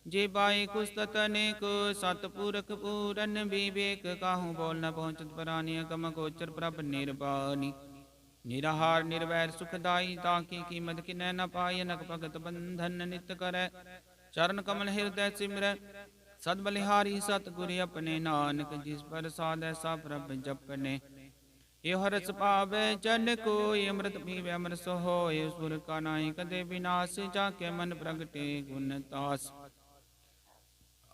ਜੇ ਬਾਏ ਕੁਸਤਤ ਅਨੇਕ ਸਤਪੁਰਖ ਪੂਰਨ ਵਿਵੇਕ ਕਾਹੂ ਬੋਲ ਨ ਪਹੁੰਚਤ ਪ੍ਰਾਨੀ ਅਗਮ ਗੋਚਰ ਪ੍ਰਭ ਨਿਰਬਾਨੀ ਨਿਰਹਾਰ ਨਿਰਵੈਰ ਸੁਖਦਾਈ ਤਾਕੀ ਕੀਮਤ ਕਿਨੈ ਨ ਪਾਈ ਅਨਕ ਭਗਤ ਬੰਧਨ ਨਿਤ ਕਰੈ ਚਰਨ ਕਮਲ ਹਿਰਦੈ ਸਿਮਰੈ ਸਦ ਬਲਿਹਾਰੀ ਸਤਿਗੁਰ ਆਪਣੇ ਨਾਨਕ ਜਿਸ ਪ੍ਰਸਾਦ ਐਸਾ ਪ੍ਰਭ ਜਪਨੇ ਇਹ ਰਸ ਪਾਵੇ ਜਨ ਕੋਈ ਅੰਮ੍ਰਿਤ ਪੀਵੇ ਅੰਮ੍ਰਿਤ ਹੋਏ ਸੁਰ ਕਾ ਨਾਹੀ ਕਦੇ ਵਿਨਾਸ਼ ਜਾ ਕੇ ਮਨ ਪ੍ਰਗਟੇ ਗੁਣ ਤਾਸ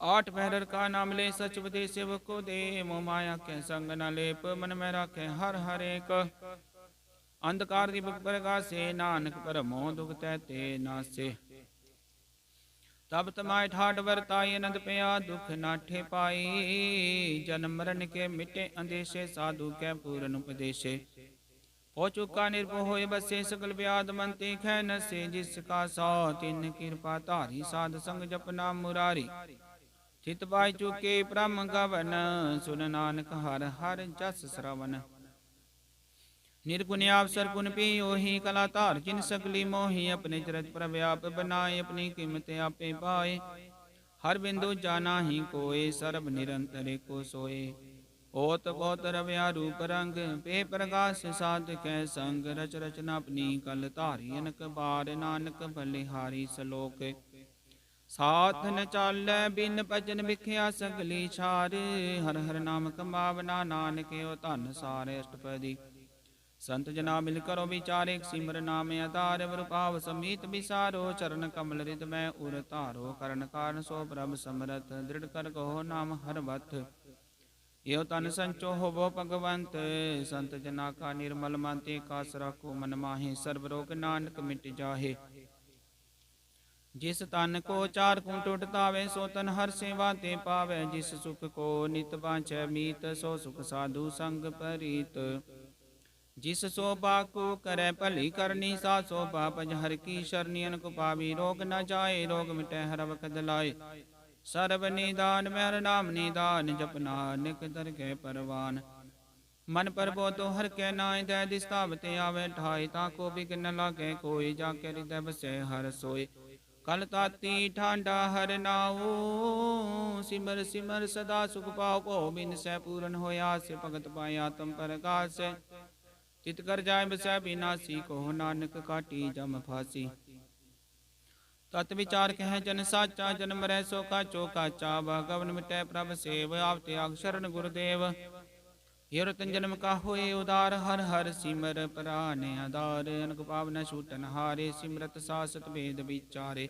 आठ पहर का नाम ले सच बदे सेवक को दे मोह माया के संग न लेप मन में रखे हर हर एक अंधकार दीपक प्रकाशे नानक पर मोह दुख ते नासे तब तमाय ठाट वर्ताई अनंत पया दुख नाठे पाई जन्म मरण के मिटे अंदेशे साधु के पूरन उपदेशे हो चुका निर्भो होए बसे सकल व्याध मंते ख नसे जिसका सौ तिन कृपा धारी साध संग जपना मुरारी चित पाई चुके ब्रह्म गवन सुन नानक हर हर जस श्रवण निर्गुण अवसर गुण पी ओही कला धार जिन सकली मोही अपने चरत प्रव्याप बनाए अपनी कीमत आपे पाए हर बिंदु जाना ही कोय सर्व निरंतर को सोए ओत बहुत रव्या रूप रंग पे प्रकाश साध कै संग रच रचना अपनी कल धारी अनक बार नानक बलिहारी सलोक साथ न चालै बिन भजन विख्या सगली छार हर हर नाम कमावना नानक ओ धन सारे अष्टपदी संत जना मिल करो विचारे सिमर नाम आधार वर भाव समीत विसारो चरण कमल रिद मैं उर धारो करण कारण सो प्रभ समरथ दृढ़ कर कहो नाम हर बथ यो तन संचो होवो भगवंत संत जना का निर्मल मानते कास राखो मन माहे सर्व रोग नानक मिट जाहे जिस तन को चार कुंट उठतावे सो तन हर सेवा ते पावे जिस सुख को नित बांछै मीत सो सुख साधु संग परीत जिस शोभा को करे भली करनी सा शोभा पज हर की शरणियन को पावी रोग न जाए रोग मिटे हर वक्त लाए सर्व निदान में हर नाम निदान जप नानक दरगह परवान मन पर बो तो हर के नाय दय दिस्तावते आवे ठाई ताको बिघन न लागे कोई जाके हृदय बसे हर सोए कल ताती ठांडा हर नाऊ सिमर सिमर सदा सुख पाओ पो बिन सै पूरन होया से भगत पाया तुम प्रकाश चित कर जाय बसै विनाशी को नानक काटी जम फांसी तत् विचार कह जन साचा जन्म रह सो का चौका चावा गवन मिटै प्रभ सेव आप त्याग शरण गुरुदेव ये रतन जन्म का होए उदार हर हर सिमर प्राण आधार अनक पावन छूटन हारे सिमरत सासत वेद विचारे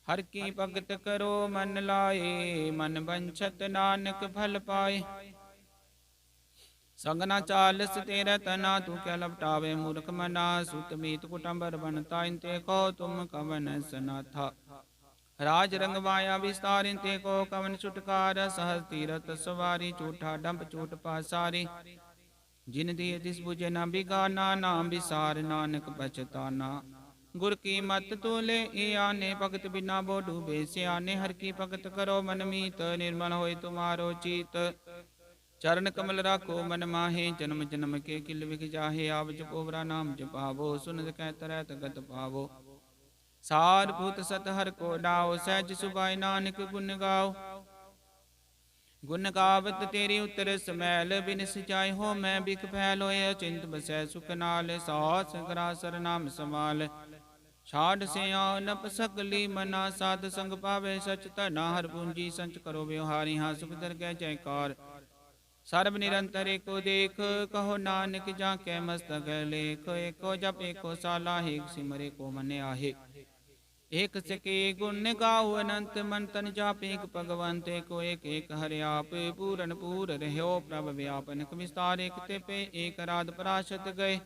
हर की भगत करो मन लाए मन बंछत नानक फल पाए संग न चालस तेरा तना तू क्या लपटावे मूर्ख मना सुत मीत कुटुंबर बनता इनते को तुम कवन सना था राज रंगवाया विस्तार इनते को कवन छुटकार सहज तीरथ सवारी झूठा डंप झूठ पासारी जिन दिए दिस बुझे न बिगाना नाम विसार नानक बचताना गुर की मत तोले ए आने भगत बिना बो डूबे सियाने हर की भगत करो मन मीत निर्मल होए तुम्हारो चीत चरण कमल राखो मन माहे जन्म जन्म के किल विग जाहे आव जपोवरा नाम जपावो सुन कह तरह तगत पावो सार भूत सत हर को डाओ सहज सुभाय नानक गुण गाओ गुण गावत तेरी उतर समैल बिन सिचाई हो मैं बिख फैल होए चिंत बसै सुख नाल सास ग्रासर नाम समाल छाड़ से नप सकली मना साध संग पावे सच धना हर पूंजी संच करो व्यवहारी हाँ सुख दरगह जयकार सर्व निरंतर एको देख कहो नानक जाके मस्तक लेख एको जप एको साला एक सिमरे को मने आहे एक सके गुण गाओ अनंत मन तन जाप एक भगवंत को एक एक हरि आप पूरन पूर रहो प्रभ व्यापन विस्तार एक ते पे एक राध पराशत गए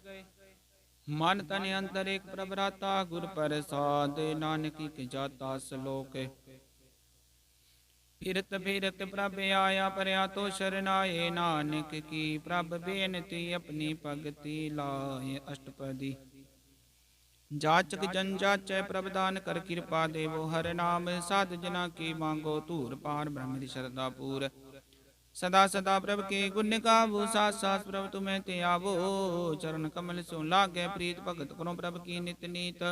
मन तन अंतर एक प्रभराता, गुर प्रसाद नानक की जाता सलोक। फिरत फिरत प्रभ आया, परया तो शरणाए, नानक की प्रभ बेनती, अपनी भगति लाए। अष्टपदी। जाचक जन जाचै, प्रभ दान कर कृपा देवो, हर नाम साध जना की मांगो, धूर पार ब्रह्म शरदा पूर। सदा सदा प्रभ के गुण गावो, सास सास प्रभ तुम्हें ते आवो, चरण कमल सो लागे प्रीत, भगत करो प्रभ की नित नीत।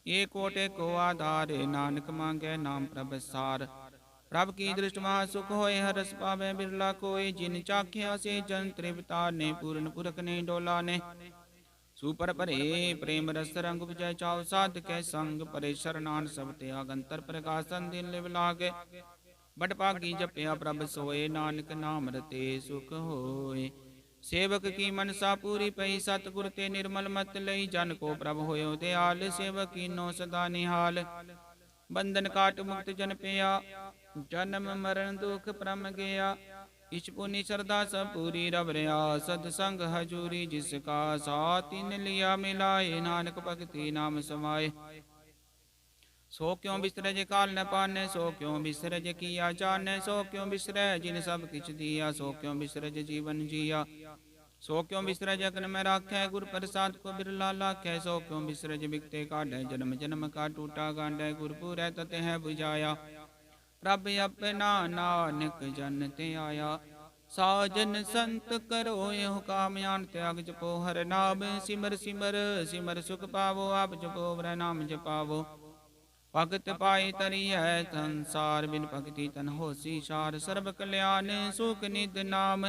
एक कोटे को आधार, नानक मांगे नाम प्रभ सार। प्रभ की दृष्टि महा सुख होए, हरस पावे बिरला कोय, जिन चाख्या से जन त्रिवता ने, पूर्ण पुरख ने डोला ने। सुपर परे प्रेम रस रंग विजय, चाव साध के संग, परे शरणान सब त्यागंतर, प्रकाशन दिन लिव लागे। बट भागी जपया प्रभ सोए, नानक नाम रते सुख होए। सेवक की मनसा पूरी पई, सतगुर ते निर्मल मत लई, जन को प्रभ होयो दयाल, सेवक कीनो सदा निहाल। बंधन काट मुक्त जन पिया, जन्म मरण दुख परम गया। इस पुनि श्रद्धा सब पूरी, रव रया सतसंग हजूरी, जिसका साथ तिन लिया मिलाए, नानक भगति नाम समाए। सो क्यों बिसरज काल न पाने, सो क्यों बिसरज किया जाने, सो क्यों बिसरै जिन सब किछ दिया, सो क्यों बिसरज जीवन जिया। सो क्यों बिसरज अग्न में राखै, गुर प्रसाद को बिरला लाखै, सो क्यों बिसरज बिकते काढ़ै, जन्म जन्म का टूटा गांडै, गुरपुरै तते है बुझाया। प्रभ अपना नानक जन ते आया, साजन संत करो यह काम, यान त्याग जपो हर नाम, सिमर सिमर सिमर सुख पावो, आप जपो वर नाम जपावो। भगत पाई तरी है संसार, बिन भगति तन होसी सार, सर्व कल्याण सुख निध नाम,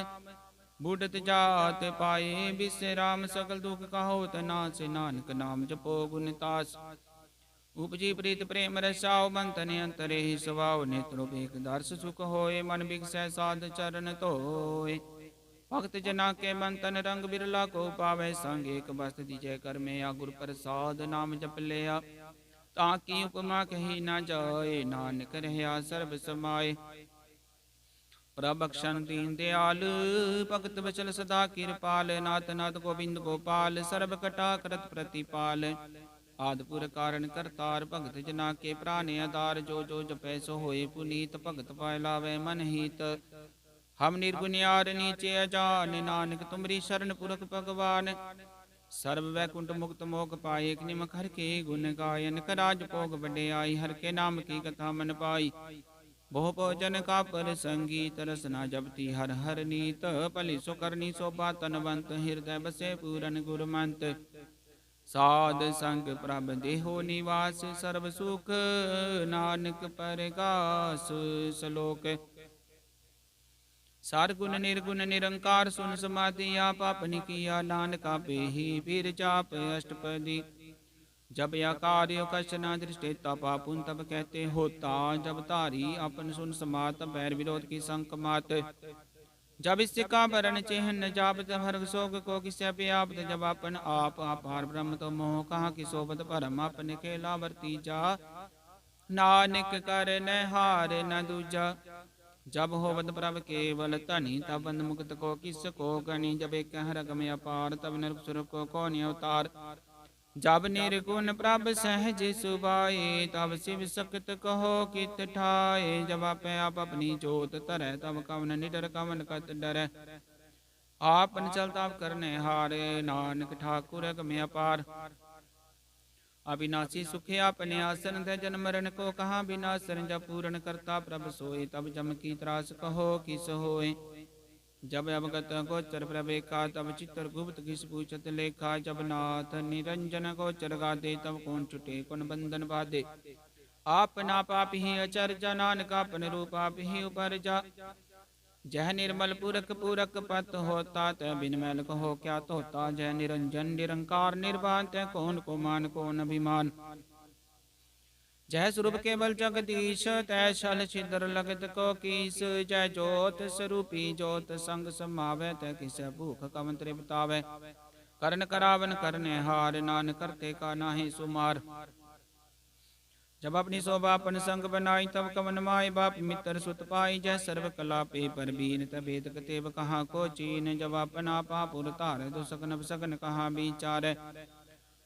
बूढ़त जात पाए विश्राम, सकल दुख कहो तनास, नानक नाम जपो गुणतास। उपजी प्रीत प्रेम रसाओ, मन तन अंतरे ही स्वभाव, नेत्रो एक दर्श सुख होए, मन बिगसै साध चरण धोए। भक्त जना के मन तन रंग, बिरला को पावे संग, एक बस्त दीजै कर में, या गुर प्रसाद नाम जप लिया। ताकि उपमा कही न जाए, नानक रहा सर्ब समाए। प्रभक्षण दीन दयाल, भगत बचल सदा कृपाल, नाथ नाथ गोविंद गोपाल, सर्ब कटा करत प्रतिपाल। आदपुर कारण करतार, भगत जना के प्राण आधार, जो जो जपै सो होए पुनीत, भगत पाय लावे मन हित। हम निर्गुणियार नीचे अजान, नानक तुमरी शरण पुरख भगवान। सर्व वैकुंठ मुक्त मोक पाए, एक निमक हर के गुण गायन, कराज भोग बड़े हर के नाम की कथा मन पाई। बहु भोजन का पर संगीत, रसना जपती हर हर नीत, पलि सुकरनी शोभा तनवंत, हृदय बसे पूरन गुरमंत। साध संग प्रभ देहो निवास, सर्व सुख नानक परगास सलोक। सार गुण निर्गुण निरंकार, सुन समाधि आप अपनी किया, नानक आपे ही फिर जाप अष्टपदी। जब या कार्य कष्ट न दृष्टि, तब आपुन तब कहते होता, जब तारी अपन सुन समात, बैर विरोध की संक मात। जब इससे का बरन चिन्ह जाप, तब हर शोक को किसे व्याप्त, जब अपन आप अपार ब्रह्म तो मोह, कहा कि सोबत परम अपने केला वर्ती जा, नानक कर न हार न दूजा। जब होवत प्रभ केवल धनी, तब बंद मुक्त को किस को गणी, जब एक रगम अपार, तब नरक को कौन अवतार। जब निर्गुण प्रभ सहज सुभाए, तब शिव सक्त कहो कित ठाए। जब आपे आप अपनी जोत धरै, तब कवन निडर कवन कत डरै। आपन चलता करने हारे, नानक ठाकुर अगम अपार। अविनाशी सुखे अपने आसन, दै जन्म मरण को कहा विनाशन। जब पूर्ण करता प्रभ सोए, तब जम की त्रास कहो किस होए। जब अवगत गोचर प्रभेखा, तब चित्र गुप्त किस पूछत लेखा। जब नाथ निरंजन गोचर गादे, तब कौन छुटे कौन बंधन बाधे। आपना पाप ही अचरजा, नानक अपन रूप आप ही उपरजा। जह निर्मल पुरख पूरक पत होता, तय बिन मैल कहो क्या तोता। जय निरंजन निरंकार निर्वाण, तय कौन को मान कौन अभिमान। जय स्वरूप केवल जगदीश, तय छल छिद्र लगत को कीस। जय ज्योत स्वरूपी ज्योत संग समावै, तय किस भूख कवन त्रिपतावै। करण करावन करने हार, नान करते का नाहि सुमार। जब अपनी शोभा अपन संग बनाई, तब कवन माय बाप मित्र सुत पाई। जय सर्व कला पे परबीन, तब वेद कतेव कहाँ को चीन। जब अपना पापुर तार, दो सकन सगन कहाँ विचार।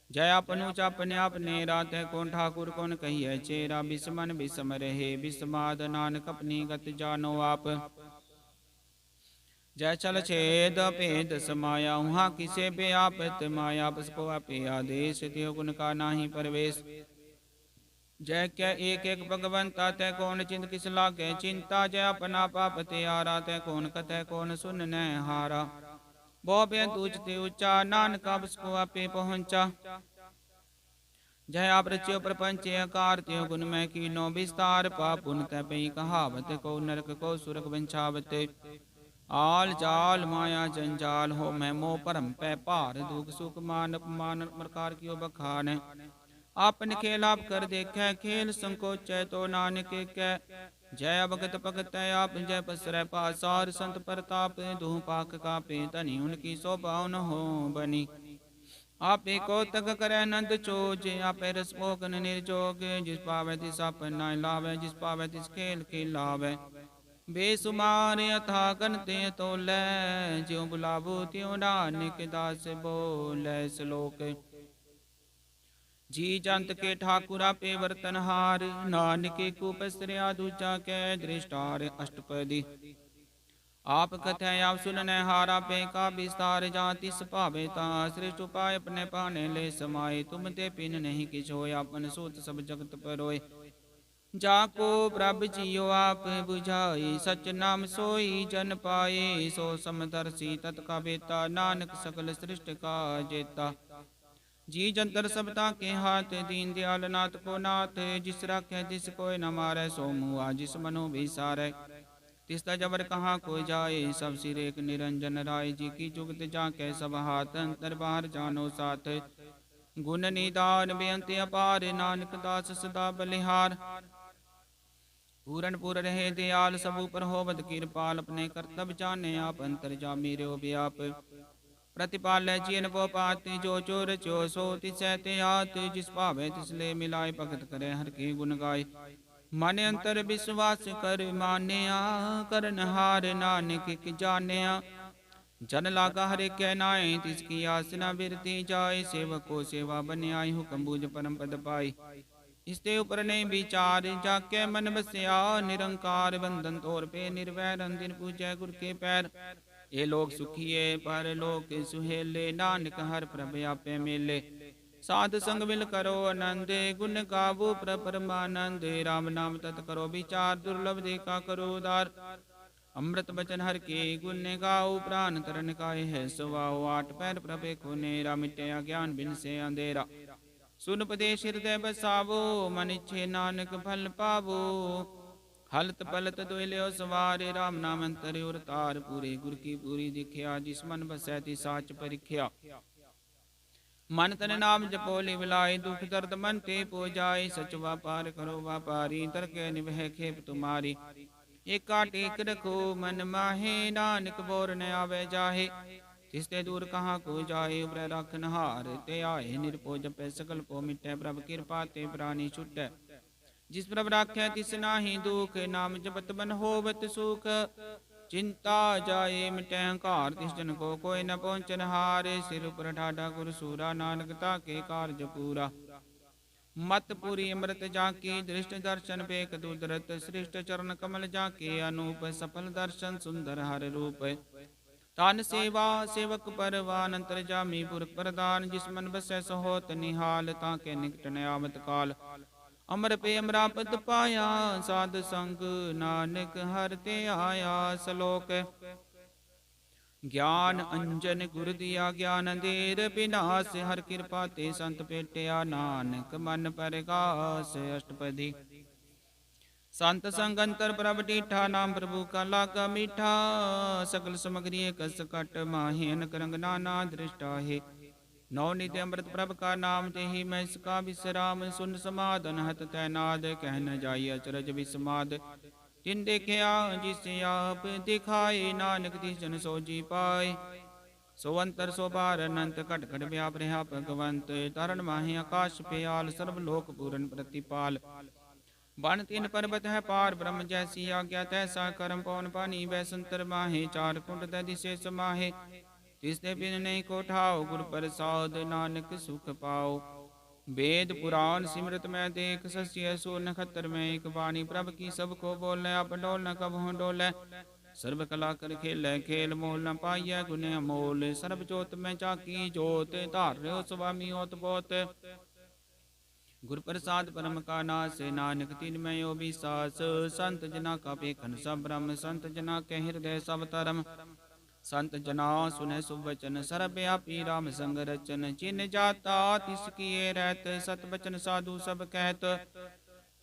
जय अपनु चापने अपने राते कौन ठाकुर कौन कहिए चेरा बिस्मन बिसम रहे बिस्माद नानक अपनी गत जानो आप। जय चल छेद भेद समाया वहाँ किसे पे आपत माया बस को आपे आदेश त्यो गुण का नाही परवेश। जय क्या एक एक भगवंता तय कौन चिंत किस लागे चिंता जय अपना पाप त्यारा तय कौन कतः कौन सुन न हारा। बो बे तूचते ऊंचा नानक बस को आपे पहुंचा। जय आप रच्यो प्रपंच आकार त्यो गुण में कीनो विस्तार पापुन तय पई कहावत को नरक को सुरक वंचावत। आल जाल माया जंजाल हो मैं मोह परम पै भार दुख सुख मान अपमान प्रकार की बखान। आपन खेल आप कर देखे खेल संकोच तो नानक कै। जय भगत भगत आप जय पसरै पासार संत प्रताप दूह पाक कापे धनी उनकी शोभा न हो बनी। आपे को तक करे नंद चोज आपे रस भोगन निर्जोग। जिस पावे तिस आपन नाय लावे जिस पावे तिस खेल खिलावे। बेसुमार अथा गनते तोलै ज्यों बुलावो त्यों नानक दास बोलै। श्लोक जी जंत के ठाकुर आपे वर्तनहार नानक को पसरिया दूजा कै दृष्टार अष्टपदी। आप कथय आप सुनने हारा पे का विस्तार जाति सभावे ता श्रेष्ठ उपाय अपने पाने ले समाये। तुम ते पिन नहीं किछ होय आपन सूत सब जगत परोय। जाको प्रभ जियो आप बुझाई सच नाम सोई जन पाए। सो समदर्शी तत्का बेता नानक सकल सृष्टि का जेता। जी जंतर सबता के हाथ दीन दयाल नाथ को नाथ। जिस राखे जिस कोय न मारे सो मुआ जिस मनो विसारे। तिस्ता जबर कहाँ को जाए सब सिर एक निरंजन राय। जी की जुगत जाके सब हाथ अंतर बाहर जानो साथ। गुण निदान बेअंत अपार नानक दास सदा बलिहार। पूरन पुर रहे दयाल सब ऊपर होवत कृपाल। अपने कर्तव्य जाने आप अंतर जामी रो व्याप। प्रतिपाल जियन वो पात जो चोर चो सो तिसैते आत। जिस भावे तिसले मिलाए भगत करे हर की गुण गाय। मन अंतर विश्वास कर मान्या करन हार नानक की जान्या। जन लागा हरे कै नाय तिसकी आस न बिरती जाय। सेवक को सेवा बन्याय हुक्म बूझ परम पद पाई। इसते ऊपर नहीं विचार जाके मन बस्या निरंकार। बंधन तोर पे निर्वैर दिन पूजै गुर के पैर। ये लोग सुखिए पर लोक सुहेले नानक हर प्रभ आपे मेले। साध संग मिल करो आनंद गुण गावो परमानंद। राम नाम तत् करो विचार दुर्लभ देखा करो उदार। अमृत बचन हर के गुण गाओ प्राण तरन काय है सुवाओ। आठ पैर प्रभे को नेरा मिटे अज्ञान बिन से अंधेरा। सुन उपदेश हृदय बसावो मन इच्छे नानक फल पावो। हलत पलत दुइल्यो सवारे राम नाम अंतर उर तार। पूरे गुर की पूरी दिखिया जिस मन बसै ति साच परिख्या। मन तन नाम जपो लिवलाय दुख दर्द मन ते पो जाय। सच व्यापार करो व्यापारी तरके निवह खेप तुम्हारी। एका टेक रखो मन माहे नानक बोर न आवे जाहे। तिसते दूर कहाँ को जाए उपर रखन हार। ते आए निरपो जपै सकल पो मिटै प्रभ कृपा ते प्राणी छुटै। जिस प्रभ राखै तिस नाहि दुख नाम जपत बन होवत सुख। चिंता जाए मिटै हंकार तिस जन को कोई न पहुँचन हार। सिर उपर ठाडा गुर सूरा नानक ताके कारज पूरा। मत पुरी अमृत जाकी दृष्ट दर्शन पेख दुदरत। सृष्ट चरण कमल जाके अनूप सफल दर्शन सुंदर हर रूप। तान सेवा सेवक परवान अंतर जामी पुरख प्रदान। जिस मन बसै सहोत निहाल ताके निकट न आवत काल। अमर पे अमरापत पाया साध संग नानक हर ते आया। श्लोक ज्ञान अंजन गुर दिया ज्ञान अंधेर विनाश। हर कृपा ते संत पेटिया नानक मन परगास। अष्टपदी संत संग अंतर प्रभ डीठा नाम प्रभु का लागा मीठा। सकल समग्री कस कट माहे अनक रंग नाना दृष्टा है। नौ नित्य अमृत प्रभ का नाम तेहि मैं इसका विश्राम। सुन समाधन हत तैनाद कह न जाई अचरज विस्माद। तिन देखिया जिसे आप दिखाए नानक तिस जन सो जी पाए। सो अंतर सो बार अनंत कट कट व्याप रहा भगवंत। तरण माहे आकाश प्याल सर्वलोक पूरन प्रतिपाल। बन तीन पर्वत है पार ब्रह्म जैसी आज्ञा तैसा करम पवन पानी वैसंतर माहे। चार कुंड दिशे समाहे तिसते बिन नहीं को ठाओ, गुर प्रसाद नानक सुख पाओ। वेद पुराण सिमरत में देख, सस्य सो नखत्र में एक बाणी। प्रभ की सबको बोले, आप डोल न कबहु डोले। सर्व कला कर खेल खेल, मोल न पाइय गुण अमोल। सर्व जोत में चाकी जोत, धार्यो स्वामी होत बोत। गुर प्रसाद परम का नाश, नानक तिन में यो विश्वास। संत जना का पेखन सब ब्रह्म, संत जना के हृदय सब धर्म। संत जना सुने सुवचन, सर्वव्यापी राम संग रचन। जिन जाता तिस किए रहत, सत बचन साधु सब कहत।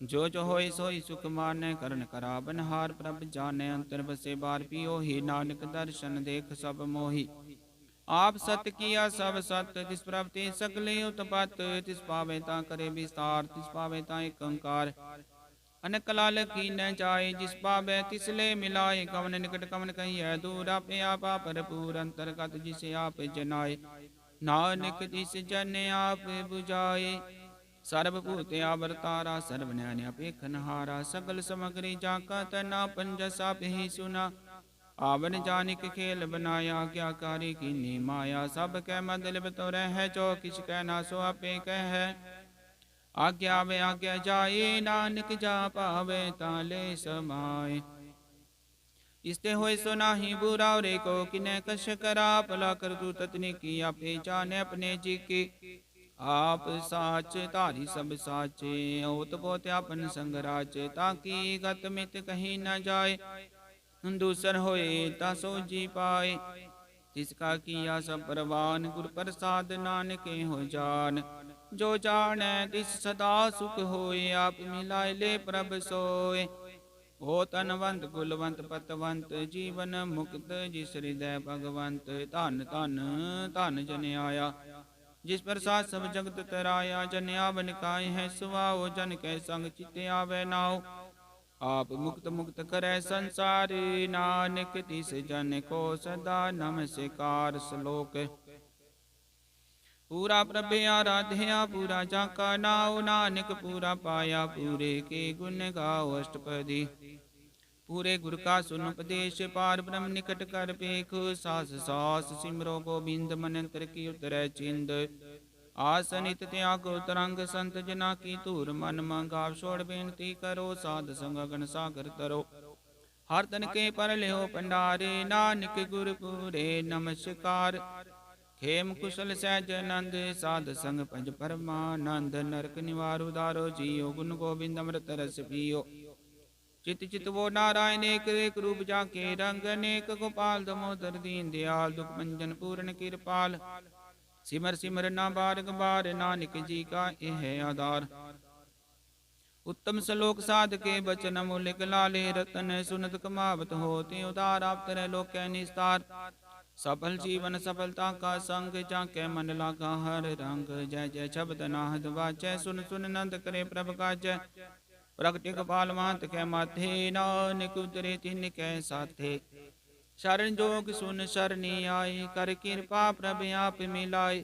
जो जो होय सोई सुख माने, करण करा बनहार प्रभ जाने। अंतर बसे बार पियो ही, नानक दर्शन देख सब मोहि। आप सत्य किया सब सत्य, तिस प्रभ ते सकले उत्पत। तिस पावे ता करे विस्तार, तिस पावे ता एक अंकार। अनक लाल की न जाए, जिस पावे तिसले मिलाए। कवन निकट कवन कहिए दूर, आपे आपा भरपूर। अंतर्गत जिसे आप जनाए, नानक जिस जन आप बुझाए। सर्वभूत आवरतारा, सर्वज्ञान अपेखनहारा। सकल समग्री जाका तना, पंजसा ही सुना। आवन जानिक खेल बनाया, क्या कारी की माया। सब कह मतलब तो रह, जो किस कहना सो आपे कह। आज्ञा वे आज्ञा जाए, नानक जा पावे ताले समाए। इसते होय सो नाही बुरा, रे को किने कश करा। भला कर तू ततनी की, आपे जाने अपने जी की। आप साच धारी सब साचे, ओत पोत आपन संग राचे। ताकि गत मित कहीं न जाए, दूसर होए ता सो जी पाए। तिसका किया सब परवान, गुर प्रसाद नानके हो जान। जो जाने तिस सदा सुख होए, आप मिलाए ले प्रभ सोए। हो तनवंत कुलवंत पतवंत, जीवन मुक्त जिस हृदय भगवंत। धन धन धन जन आया, जिस प्रसाद सब जगत तराया। जन आवन काय है सुआओ, जन के संग चित्ते आवे नाओ। आप मुक्त मुक्त करे संसार, नानक तिस जन को सदा नमस्कार। श्लोक पूरा प्रभु आराध्या, पूरा जाका नाओ। नानक पूरा पाया, पूरे के गुण गाओ अष्टपदी। पूरे गुर का सुन उपदेश, पार ब्रह्म निकट कर पेख। सास सास सिमरो गोबिंद, मन अंतर की उतरै चिंद। आसनित त्यागो तरंग, संत जना की धूर। मन मंगाव छोड़ बेनती करो, साध संग गण सागर तरो। हर तन के पर लियो भंडारे, नानक गुर पूरे नमस्कार। खेम कुशल सहज नंद, साध संग पंज परमानंद। नरक निवार उदारो जियो, गुण गोविंद अमृत रस पियो। चित चित वो नारायण एक एक रूप, जाके रंग अनेक। गोपाल दामोदर दीन दयाल, दुख भंजन पूर्ण कृपाल। सिमर सिमर ना बारग बार, नानक जी का यह आधार। उत्तम श्लोक साध के बचन, अमूल्य लाले रतन। सुनत कमावत होते उदार, आप तरह लोक के निस्तार। सफल जीवन सफलता का संग, जाके मन लागा हर रंग। जय जय शब्द नाहद वाजै, सुन सुन नंद करे प्रभ काज। प्रगति गोपाल महंत के माथे, नानक उतरे तिन के साथे। शरण जोग सुन शरणी आए, कर कृपा प्रभ आप मिलाए।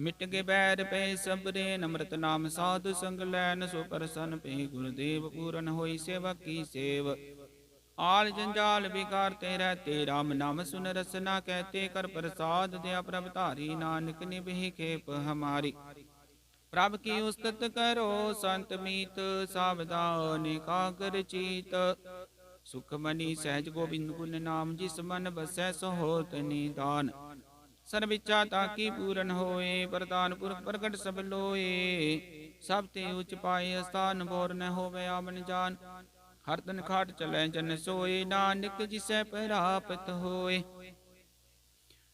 मिट गे बैर पे सबरे, नम्रत नाम साधु संग लैन। सो प्रसन्न पे गुरुदेव, पूरन होई सेवक की सेव। आल जंजाल बिकारते रहते, राम नाम सुन रसना कहते। कर प्रसाद दया प्रभ धारी, नानक निभहि खेप हमारी। प्रभ की उस्तत करो संत मीत, सावधान एकाग्र चीत। सुखमणि सहज गोविंद गुण नाम, जिस मन बसै सो होत निदान। सर्व इच्छा ताकी पूरन होए, वरदान पुरख प्रगट सब लोए। सब ते उच पाए स्थान, बोर न होवे आवन जान। हर तन खाट चलै जन सोए, नानक जिसै प्राप्त होए।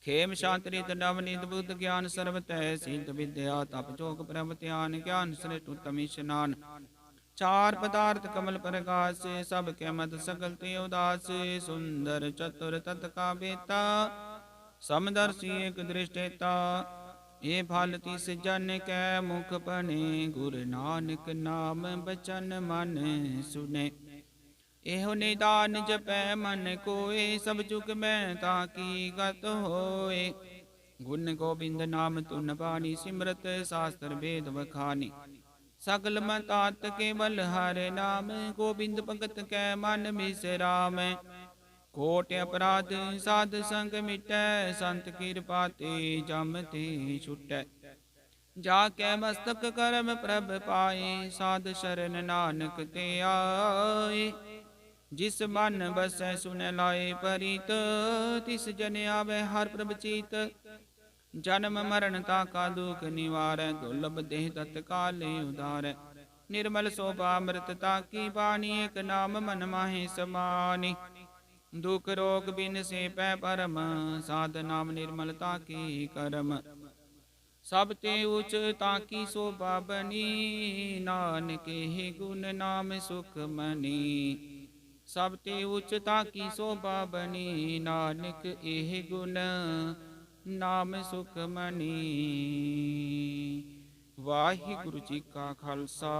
खेम शांत रित नवनीत बुद्ध ज्ञान, सर्व तै सिद्ध विद्या। तप जोग प्रभ ध्यान, ज्ञान श्रेष्ठ उत्तम स्नान। चार पदार्थ कमल प्रकाश, सब के मत सकल ते उदास। सुंदर चतुर तत का बेता, समदर्शी एक दृष्टेता। ये फल तिस जन कै मुख बने, गुरु नानक नाम बचन मन सुने। एहो निदान जपै मन कोय, सब जुग में ताकी गत होए। गुण गोविंद नाम तुन बानी, सिमरत शास्त्र वेद बखानी। सकल मतात केवल हर नाम, गोविंद भगत कै मन बिसराम। ਕੋਟ ਅਪਰਾਧ ਸਾਧ ਸੰਗ ਮਿਟੈ, ਸੰਤ ਕਿਰਪਾ ਤੇ ਜਮ ਤੇ ਛੁਟੈ। ਜਾ ਕੈ ਮਸਤਕ ਕਰਮ ਪ੍ਰਭ ਪਾਏ, ਸਾਧ ਸ਼ਰਨ ਨਾਨਕ ਤੇ ਆਏ। ਜਿਸ ਮਨ ਬਸੈ ਸੁਨੈ ਲਾਏ ਪਰੀਤ, ਤਿਸ ਜਨ ਆਵੈ ਹਰਿ ਪ੍ਰਭ ਚੀਤ। ਜਨਮ ਮਰਨ ਤਾਕਾ ਦੁਖ ਨਿਵਾਰੈ, ਦੁਰਲਭ ਦੇਹ ਤਤਕਾਲੇ ਉਦਾਰੈ। ਨਿਰਮਲ ਸੋਭਾ ਅੰਮ੍ਰਿਤ ਤਾਕੀ ਬਾਣੀ, ਇਕ ਨਾਮ ਮਨ ਮਾਹੀ ਸਮਾਨੀ। ਦੁਖ ਰੋਗ ਬਿਨ ਸੇ ਪੈ ਪਰਮ, ਸਾਧ ਨਾਮ ਨਿਰਮਲਤਾ ਕੀ ਕਰਮ। ਸਭ ਤੇ ਉਚ ਤਾਕੀ ਸੋਭਾ ਬਨੀ, ਨਾਨਕ ਇਹ ਗੁਣ ਨਾਮ ਸੁਖ ਮਨੀ। ਸਭ ਤੇ ਉਚ ਤਾਕੀ ਸੋਭਾ ਬਨੀ, ਨਾਨਕ ਇਹ ਗੁਣ ਨਾਮ ਸੁਖ ਮਨੀ। ਵਾਹਿਗੁਰੂ ਜੀ ਕਾ ਖਾਲਸਾ,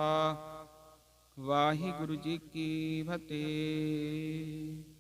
ਵਾਹਿਗੁਰੂ ਜੀ ਕੀ ਫਤਿਹ।